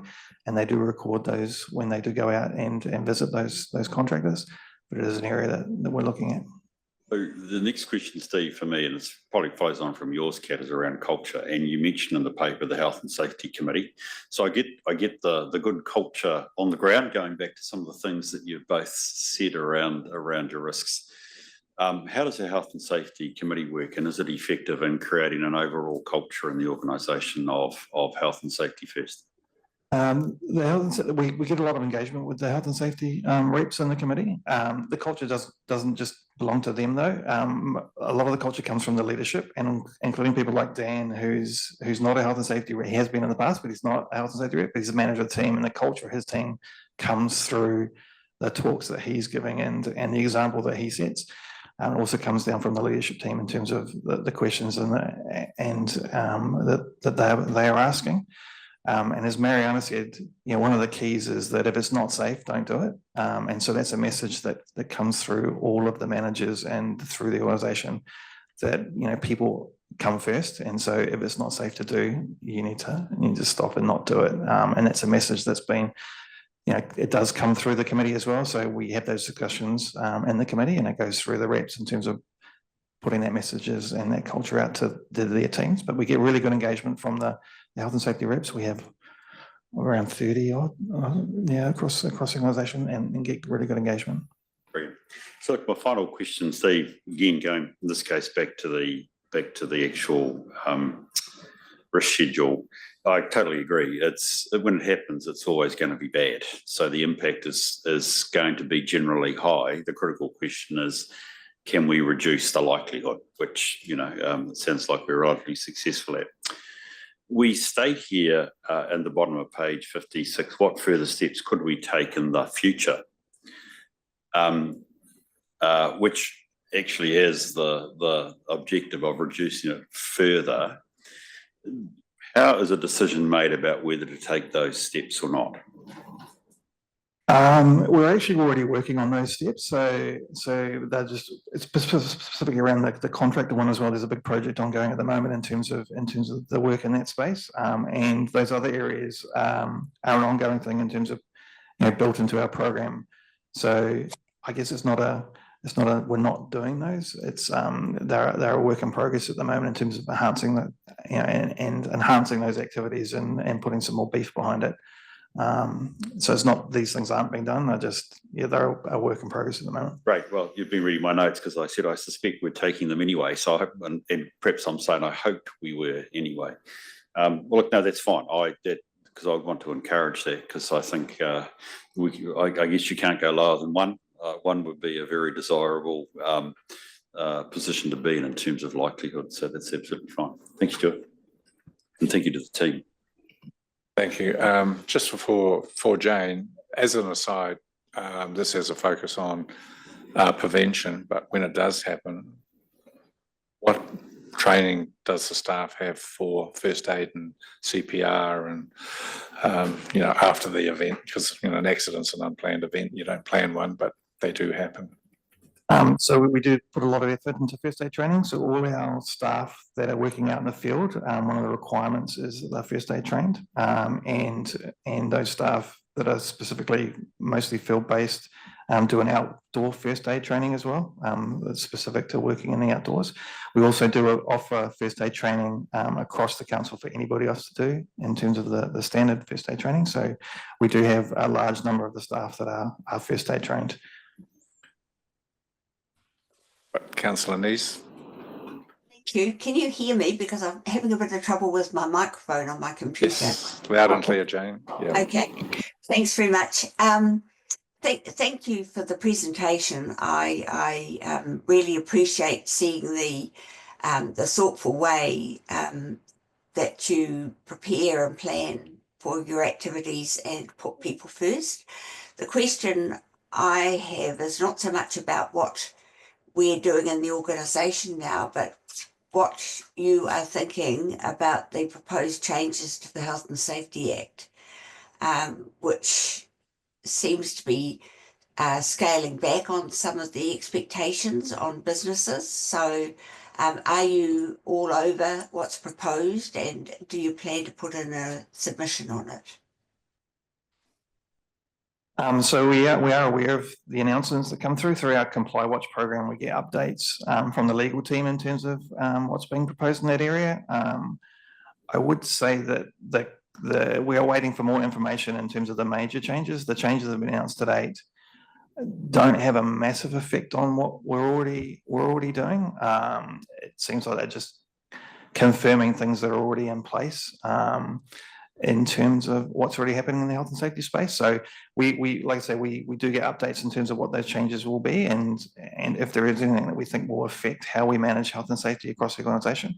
and they do record those when they do go out and visit those contractors, but it is an area that we're looking at. So the next question, Steve, for me, and it's probably flows on from yours, Kat, is around culture. And you mentioned in the paper the Health and Safety Committee. So I get the good culture on the ground, going back to some of the things that you've both said around your risks. How does the Health and Safety Committee work, and is it effective in creating an overall culture in the organisation of health and safety first? We get a lot of engagement with the health and safety reps in the committee. The culture doesn't just belong to them though. A lot of the culture comes from the leadership, and including people like Dan, who's not a health and safety rep. He has been in the past, but he's not a health and safety rep. But he's a manager of the team, and the culture of his team comes through the talks that he's giving and the example that he sets. And also comes down from the leadership team in terms of the questions that they are asking. And as Mariana said, one of the keys is that if it's not safe, don't do it. And so that's a message that comes through all of the managers and through the organisation that, people come first. And so if it's not safe to do, you need to stop and not do it. And that's a message that's been, it does come through the committee as well. So we have those discussions in the committee, and it goes through the reps in terms of putting that messages and that culture out to their teams. But we get really good engagement from the health and safety reps. We have around 30 odd, across the organisation, and get really good engagement. Brilliant. So look, my final question, Steve, again, going in this case back to the actual risk schedule. I totally agree. When it happens, it's always going to be bad. So the impact is going to be generally high. The critical question is, can we reduce the likelihood, which, it sounds like we're relatively successful at. We state here at the bottom of page 56, what further steps could we take in the future? Which actually has the objective of reducing it further. How is a decision made about whether to take those steps or not? We're actually already working on those steps. So they're it's specifically around the contractor one as well. There's a big project ongoing at the moment in terms of the work in that space. And those other areas are an ongoing thing in terms of, built into our program. So I guess it's not a we're not doing those. It's they're a work in progress at the moment in terms of enhancing that, and enhancing those activities and putting some more beef behind it. So it's not these things aren't being done. They're a work in progress at the moment. Great. Well, you've been reading my notes because I said I suspect we're taking them anyway. So I hope, and perhaps I'm saying I hoped we were anyway. Well, look, no, that's fine. Because I want to encourage that, because I think I guess you can't go lower than one. One would be a very desirable position to be in terms of likelihood. So that's absolutely fine. Thank you, Stuart. And thank you to the team. Thank you. Just for Jane, as an aside, This has a focus on prevention, but when it does happen, what training does the staff have for first aid and CPR and, after the event? Because, an accident's an unplanned event. You don't plan one, but they do happen. So we do put a lot of effort into first aid training. So all our staff that are working out in the field, one of the requirements is that they're first aid trained. And those staff that are specifically mostly field-based do an outdoor first aid training as well, that's specific to working in the outdoors. We also do offer first aid training across the council for anybody else to do in terms of the standard first aid training. So we do have a large number of the staff that are first aid trained. Councillor Neese? Thank you. Can you hear me? Because I'm having a bit of trouble with my microphone on my computer. Yes, loud and clear, Jane. Yeah. Okay, thanks very much. Thank you for the presentation. I really appreciate seeing the thoughtful way that you prepare and plan for your activities and put people first. The question I have is not so much about what we're doing in the organisation now, but what you are thinking about the proposed changes to the Health and Safety Act, which seems to be scaling back on some of the expectations on businesses. So are you all over what's proposed, and do you plan to put in a submission on it? So we are aware of the announcements that come through our Comply Watch program. We get updates from the legal team in terms of what's being proposed in that area. I would say that we are waiting for more information in terms of the major changes. The changes that have been announced to date don't have a massive effect on what we're already doing. It seems like they're just confirming things that are already in place. In terms of what's already happening in the health and safety space. So we like I say, we do get updates in terms of what those changes will be, and if there is anything that we think will affect how we manage health and safety across the organisation,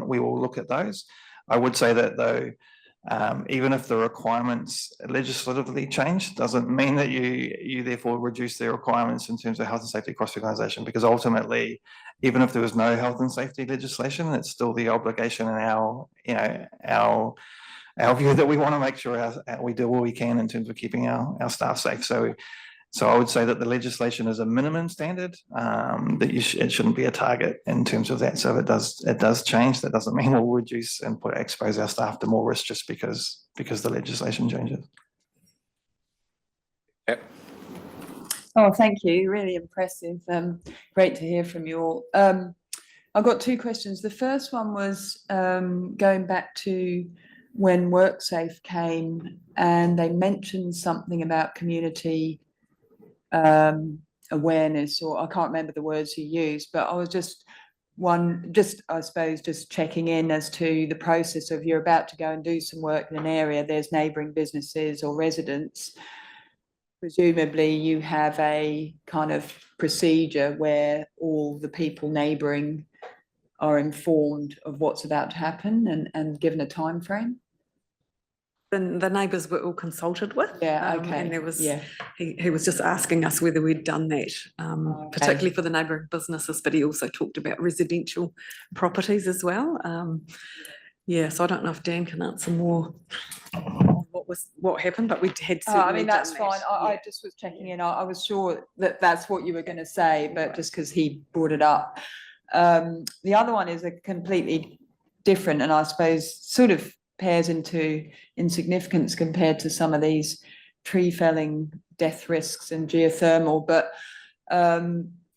we will look at those. I would say that though, even if the requirements legislatively change, doesn't mean that you therefore reduce the requirements in terms of health and safety across the organisation, because ultimately, even if there was no health and safety legislation, it's still the obligation in our view that we want to make sure we do what we can in terms of keeping our staff safe. So I would say that the legislation is a minimum standard, that it shouldn't be a target in terms of that. So if it does change, that doesn't mean we'll reduce and expose our staff to more risk just because the legislation changes. Yep. Oh, thank you. Really impressive. Great to hear from you all. I've got two questions. The first one was going back to when WorkSafe came, and they mentioned something about community awareness, or I can't remember the words you used, but I was I suppose just checking in as to the process of you're about to go and do some work in an area, there's neighbouring businesses or residents. Presumably you have a kind of procedure where all the people neighbouring are informed of what's about to happen and given a time frame. The neighbours were all consulted with. Yeah, okay. And there was, he was just asking us whether we'd done that, particularly for the neighbouring businesses, but he also talked about residential properties as well. So I don't know if Dan can answer more on what happened, but we had certainly I mean, that's done fine. I just was checking in. I was sure that that's what you were going to say, but just because he brought it up. The other one is a completely different, and I suppose sort of pairs into insignificance compared to some of these tree felling death risks and geothermal, but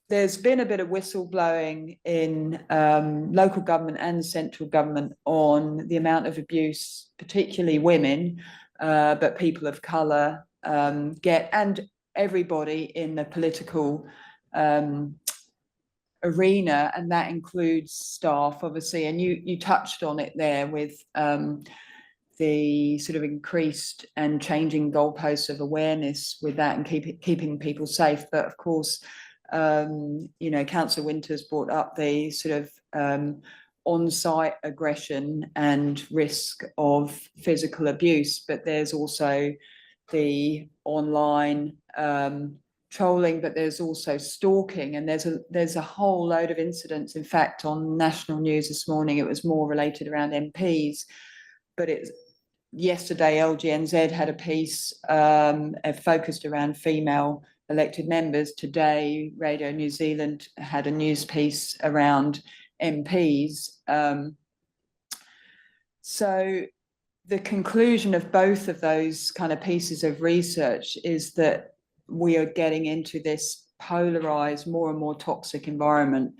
there's been a bit of whistleblowing in local government and central government on the amount of abuse, particularly women, but people of colour get, and everybody in the political arena, and that includes staff, obviously, and you touched on it there with the sort of increased and changing goalposts of awareness with that and keeping people safe. But of course, Councillor Winters brought up the sort of on-site aggression and risk of physical abuse, but there's also the online trolling, but there's also stalking, and there's a whole load of incidents. In fact, on national news this morning, it was more related around MPs, but yesterday LGNZ had a piece focused around female elected members. Today, Radio New Zealand had a news piece around MPs. So the conclusion of both of those kind of pieces of research is that we are getting into this polarized, more and more toxic environment.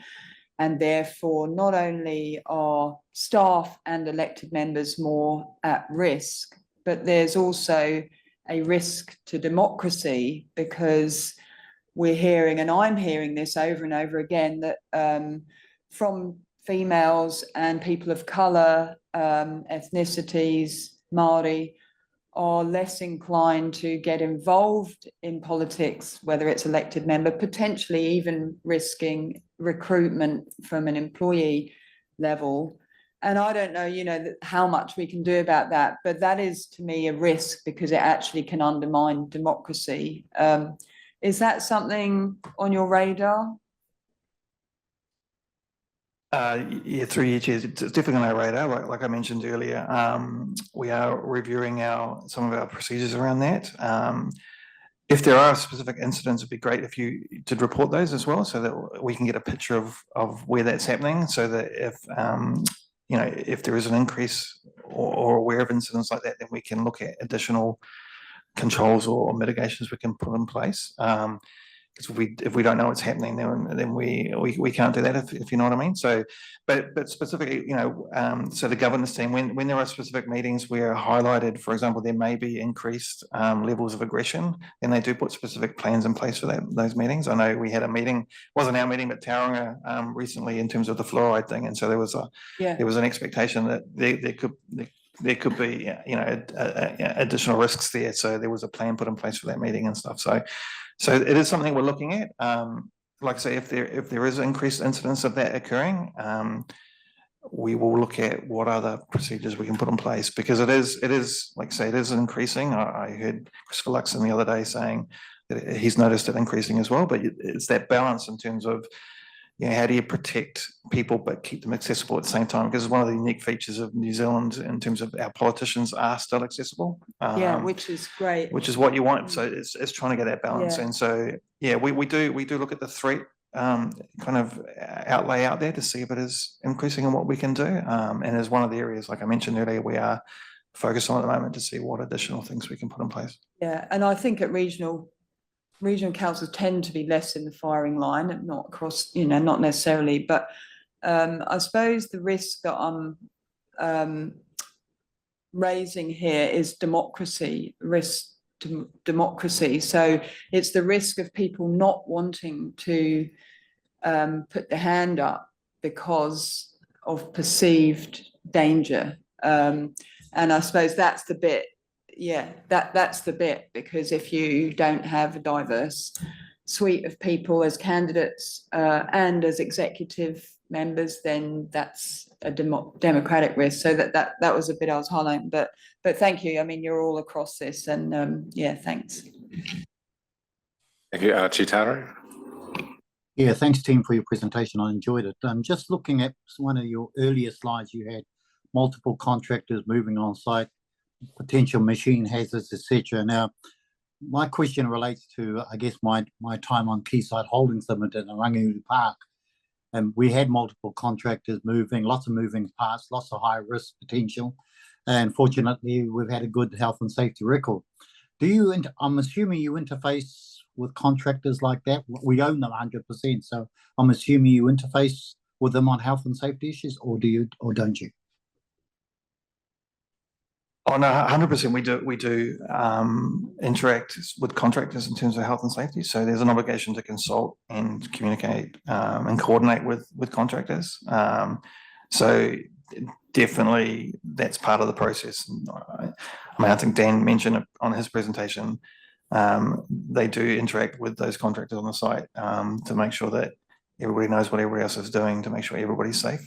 And therefore, not only are staff and elected members more at risk, but there's also a risk to democracy, because we're hearing, and I'm hearing this over and over again, that from females and people of colour, ethnicities, Māori, are less inclined to get involved in politics, whether it's elected member, potentially even risking recruitment from an employee level. And I don't know, how much we can do about that, but that is to me a risk, because it actually can undermine democracy. Is that something on your radar? Yeah, through you, Chair, it's definitely on our radar. Like I mentioned earlier, we are reviewing some of our procedures around that. If there are specific incidents, it'd be great if you did report those as well, so that we can get a picture of where that's happening, so that if there is an increase or aware of incidents like that, then we can look at additional controls or mitigations we can put in place. Because if we don't know what's happening, then we can't do that, if you know what I mean. So, but specifically, so the governance team, when there are specific meetings where highlighted, for example, there may be increased levels of aggression, then they do put specific plans in place for those meetings. I know we had a meeting, wasn't our meeting, but Tauranga recently, in terms of the fluoride thing, and so there was an expectation that there could be additional risks there. So there was a plan put in place for that meeting and stuff. So it is something we're looking at. Like I say, if there is increased incidence of that occurring, we will look at what other procedures we can put in place, because it is like I say, it is increasing. I heard Christopher Luxon the other day saying that he's noticed it increasing as well. But it's that balance in terms of, how do you protect people but keep them accessible at the same time? Because it's one of the unique features of New Zealand in terms of our politicians are still accessible. Which is great. Which is what you want. So it's trying to get that balance. Yeah. And so, we do look at the threat kind of outlay out there to see if it is increasing and what we can do. And as one of the areas, like I mentioned earlier, we are focused on at the moment to see what additional things we can put in place. Yeah, and I think at regional councils tend to be less in the firing line, and not across, not necessarily, but I suppose the risk that I'm raising here is risk to democracy. So it's the risk of people not wanting to put their hand up because of perceived danger. And I suppose that's the bit. Yeah, that's the bit, because if you don't have a diverse suite of people as candidates and as executive members, then that's a democratic risk. So that was a bit I was highlighting, but thank you. I mean, you're all across this, and thanks. Thank you, Chitaro. Yeah, thanks team for your presentation. I enjoyed it. Just looking at one of your earlier slides, you had multiple contractors moving on site, potential machine hazards, etc. Now, my question relates to, I guess, my time on Quayside Holdings Limited in Rangiuru Park. And we had multiple contractors moving, lots of moving parts, lots of high risk potential. And fortunately, we've had a good health and safety record. I'm assuming you interface with contractors like that? We own them 100%. So I'm assuming you interface with them on health and safety issues, or do you, or don't you? Oh no, 100%. We do interact with contractors in terms of health and safety. So there's an obligation to consult and communicate and coordinate with contractors. So definitely that's part of the process. I think Dan mentioned it on his presentation. They do interact with those contractors on the site to make sure that everybody knows what everybody else is doing, to make sure everybody's safe.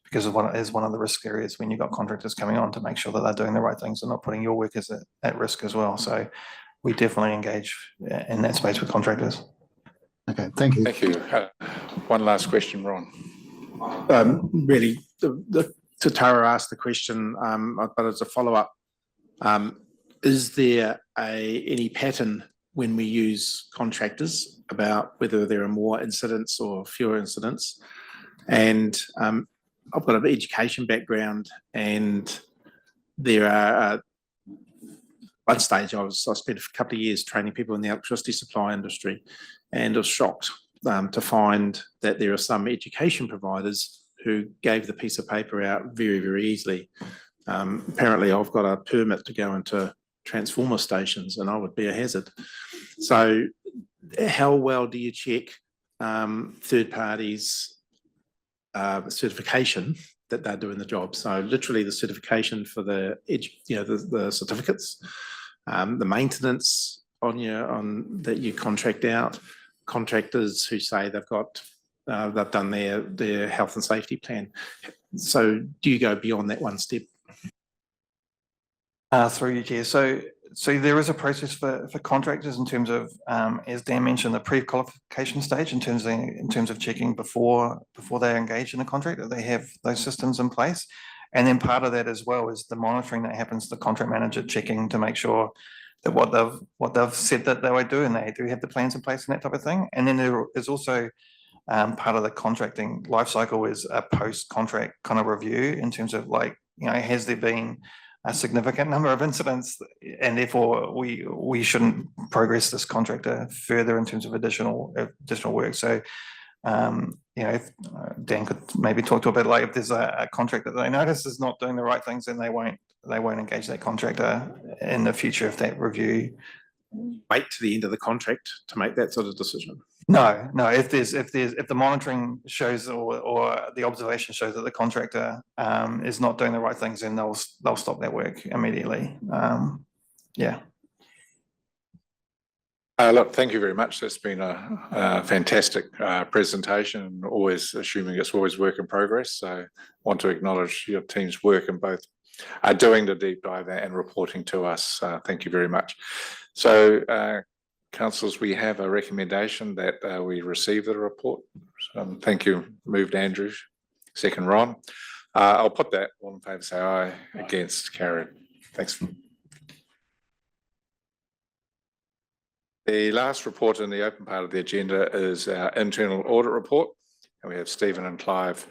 because of one of the risk areas when you've got contractors coming on, to make sure that they're doing the right things and not putting your workers at risk as well. So we definitely engage in that space with contractors. Okay, thank you. Thank you. One last question, Ron. Really, to Tara asked the question, but as a follow-up, is there any pattern when we use contractors about whether there are more incidents or fewer incidents? And I've got an education background, and there are one stage I spent a couple of years training people in the electricity supply industry, and I was shocked to find that there are some education providers who gave the piece of paper out very, very easily. Apparently, I've got a permit to go into transformer stations, and I would be a hazard. So how well do you check third parties' certification that they're doing the job? So literally the certification for the certificates, the maintenance on that you contract out, contractors who say they've done their health and safety plan. So do you go beyond that one step? Through you, Chair. So there is a process for contractors in terms of, as Dan mentioned, the pre-qualification stage in terms of checking before they engage in a contract, that they have those systems in place. And then part of that as well is the monitoring that happens to the contract manager, checking to make sure that what they've said that they would do, and they do have the plans in place and that type of thing. And then there is also part of the contracting life cycle is a post-contract kind of review in terms of, like, has there been a significant number of incidents, and therefore we shouldn't progress this contractor further in terms of additional work. So if Dan could maybe talk to a bit, like, if there's a contractor that they notice is not doing the right things, then they won't engage that contractor in the future if that review. Wait to the end of the contract to make that sort of decision? No. If the monitoring shows or the observation shows that the contractor is not doing the right things, then they'll stop that work immediately. Yeah. Look, thank you very much. That's been a fantastic presentation, and always assuming it's always work in progress. So want to acknowledge your team's work in both doing the deep dive and reporting to us. Thank you very much. So, councillors, we have a recommendation that we receive the report. Thank you. Moved Andrew, second Ron. I'll put that. All in favour say aye. Against, carried. Thanks. The last report in the open part of the agenda is our internal audit report, and we have Stephen and Clive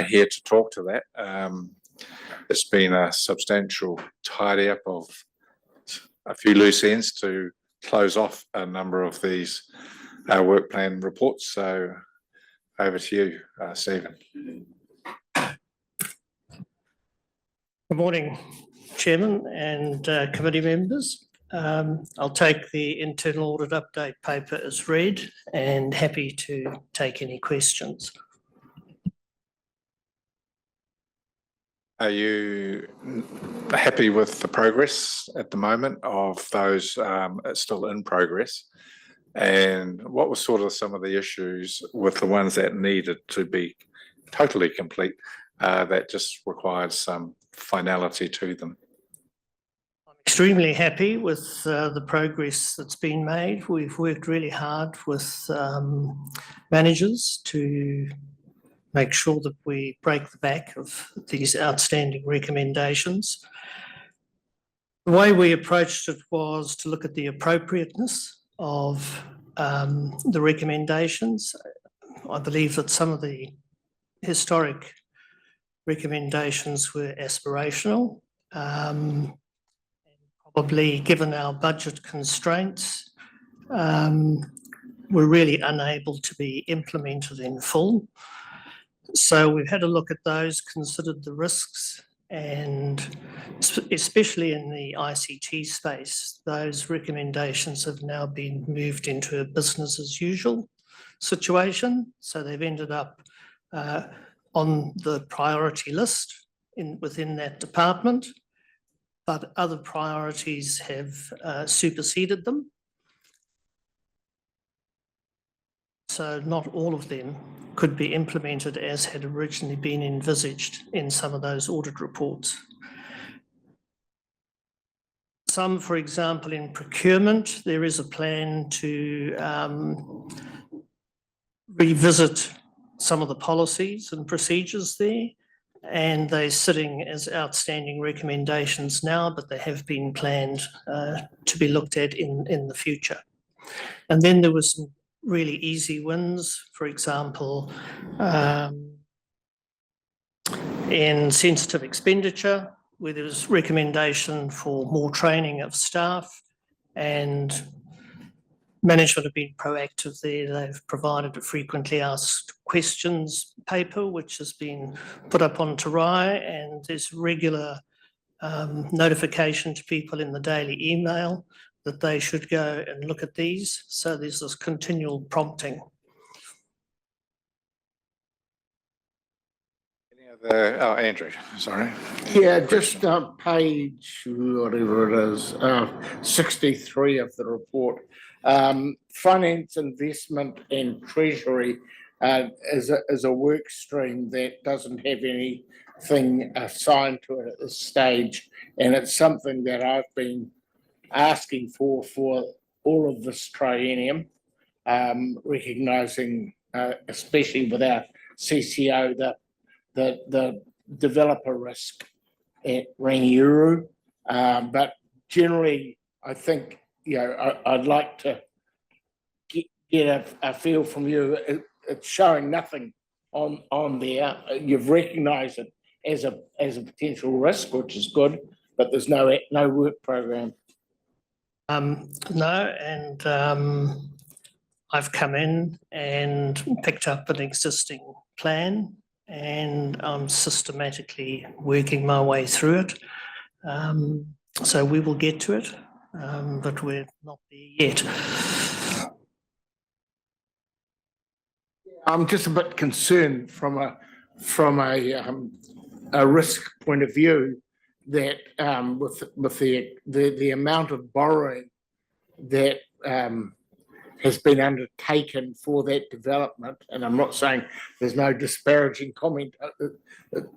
here to talk to that. It's been a substantial tidy up of a few loose ends to close off a number of these work plan reports. So over to you, Stephen. Good morning, Chairman and committee members. I'll take the internal audit update paper as read, and happy to take any questions. Are you happy with the progress at the moment of those still in progress? And what were sort of some of the issues with the ones that needed to be totally complete that just required some finality to them? I'm extremely happy with the progress that's been made. We've worked really hard with managers to make sure that we break the back of these outstanding recommendations. The way we approached it was to look at the appropriateness of the recommendations. I believe that some of the historic recommendations were aspirational. Probably, given our budget constraints, were really unable to be implemented in full. So we've had a look at those, considered the risks, and especially in the ICT space, those recommendations have now been moved into a business as usual situation. So they've ended up on the priority list within that department, but other priorities have superseded them. so not all of them could be implemented as had originally been envisaged in some of those audit reports. Some, for example, in procurement, there is a plan to revisit some of the policies and procedures there, and they're sitting as outstanding recommendations now, but they have been planned to be looked at in the future. And then there was some really easy wins, for example, in sensitive expenditure, where there was recommendation for more training of staff, and management have been proactive there. They've provided a frequently asked questions paper, which has been put up on Te Rai, and there's regular notification to people in the daily email that they should go and look at these. So there's this continual prompting. Any other, oh, Andrew, sorry. Yeah, just page, whatever it is, 63 of the report. Finance, investment and treasury is a work stream that doesn't have anything assigned to it at this stage. And it's something that I've been asking for all of this triennium, recognising, especially with our CCO, the developer risk at Rangiuru. But generally, I think, you know, I'd like to get a feel from you. It's showing nothing on there. You've recognised it as a potential risk, which is good, but there's no work program. No, and I've come in and picked up an existing plan, and I'm systematically working my way through it. So we will get to it, but we're not there yet. I'm just a bit concerned from a risk point of view that with the amount of borrowing that has been undertaken for that development, and I'm not saying there's no disparaging comment,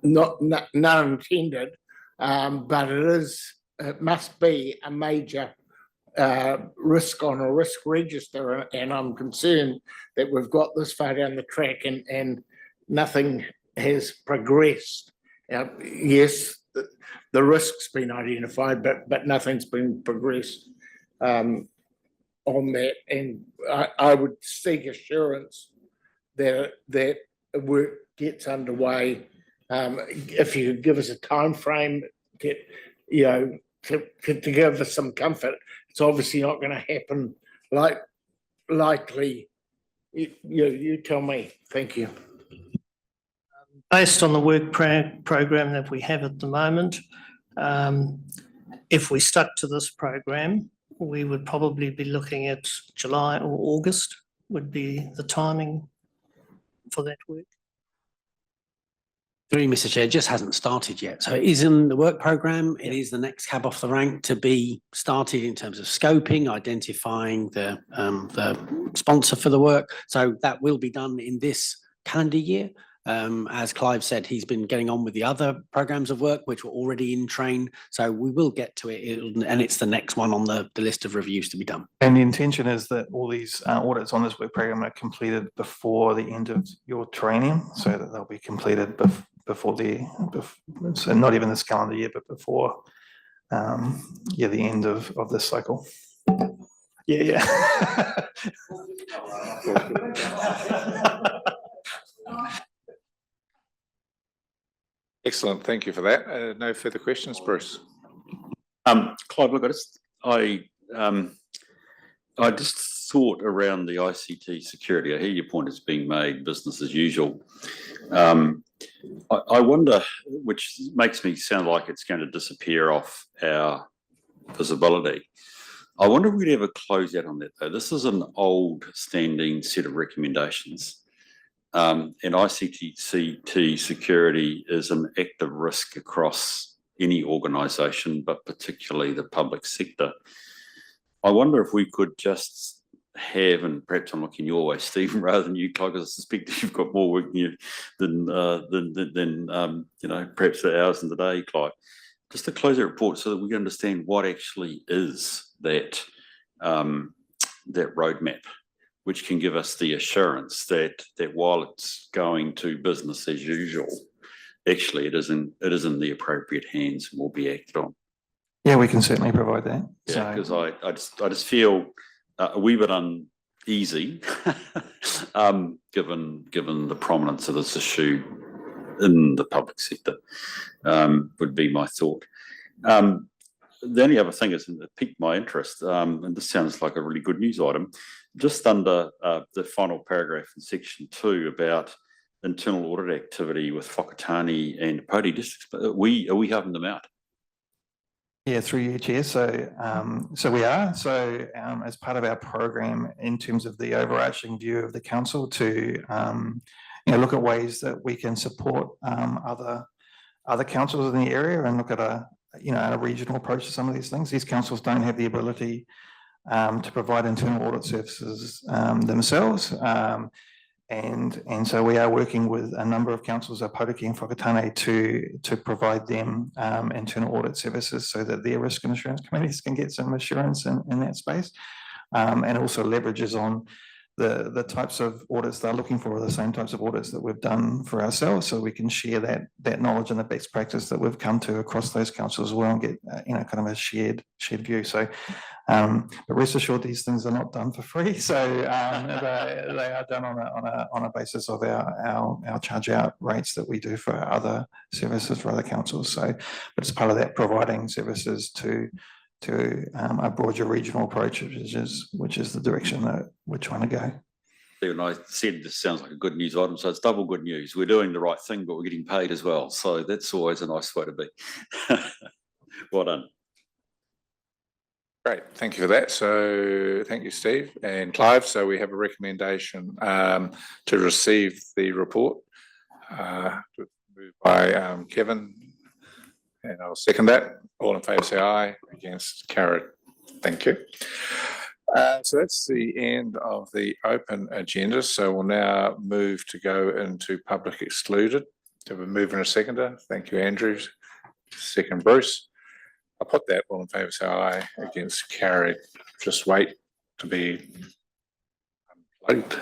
none intended, but it must be a major risk on a risk register, and I'm concerned that we've got this far down the track and nothing has progressed. Yes, the risk's been identified, but nothing's been progressed on that, and I would seek assurance that work gets underway. If you could give us a time frame, to give us some comfort. It's obviously not going to happen likely. You tell me. Thank you. Based on the work program that we have at the moment, if we stuck to this program, we would probably be looking at July or August would be the timing for that work. Through Mr. Chair, it just hasn't started yet. So it is in the work programme. It is the next cab off the rank to be started in terms of scoping, identifying the sponsor for the work. So that will be done in this calendar year. As Clive said, he's been getting on with the other programmes of work, which were already in train. So we will get to it, and it's the next one on the list of reviews to be done. And the intention is that all these audits on this work program are completed before the end of your training, so that they'll be completed before so not even this calendar year, but before the end of this cycle. Yeah. Excellent, thank you for that. No further questions, Bruce? Clive, look, I just thought around the ICT security. I hear your point is being made, business as usual. I wonder, which makes me sound like it's going to disappear off our visibility. I wonder if we'd ever close out on that, though. This is an old standing set of recommendations. And ICT security is an active risk across any organisation, but particularly the public sector. I wonder if we could just have, and perhaps I'm looking your way, Stephen, rather than you, Clive, because I suspect that you've got more work than perhaps the hours in the day, Clive. Just to close that report so that we understand what actually is that that roadmap, which can give us the assurance that while it's going to business as usual, actually it is in the appropriate hands and will be acted on. Yeah, we can certainly provide that. Yeah, because I just feel a wee bit uneasy, given the prominence of this issue in the public sector, would be my thought. The only other thing is, and it piqued my interest, and this sounds like a really good news item, just under the final paragraph in section 2 about internal audit activity with Whakatane and Poti districts. Are we having them out? Yeah, through you, Chair. So we are. So as part of our program, in terms of the overarching view of the council, to look at ways that we can support other councils in the area and look at a regional approach to some of these things. These councils don't have the ability to provide internal audit services themselves. And so we are working with a number of councils, Aotearoa and Whakatane, to provide them internal audit services so that their risk and assurance committees can get some assurance in that space, and also leverages on the types of audits they're looking for, are the same types of audits that we've done for ourselves, so we can share that knowledge and the best practice that we've come to across those councils as well and get kind of a shared view. So but rest assured, these things are not done for free. So they are done on a basis of our charge out rates that we do for other services for other councils. So, but it's part of that, providing services to a broader regional approach, which is the direction that we're trying to go. Stephen, I said this sounds like a good news item, so it's double good news. We're doing the right thing, but we're getting paid as well. So that's always a nice way to be. Well done. Great, thank you for that. So thank you, Steve and Clive. So we have a recommendation to receive the report, moved by Kevin, and I'll second that. All in favour say aye, against carried. Thank you. So that's the end of the open agenda. So we'll now move to go into public excluded. So we're moving a seconder. Thank you, Andrew. Second, Bruce. I'll put that. All in favour say aye, against carried. Just wait to be unplugged.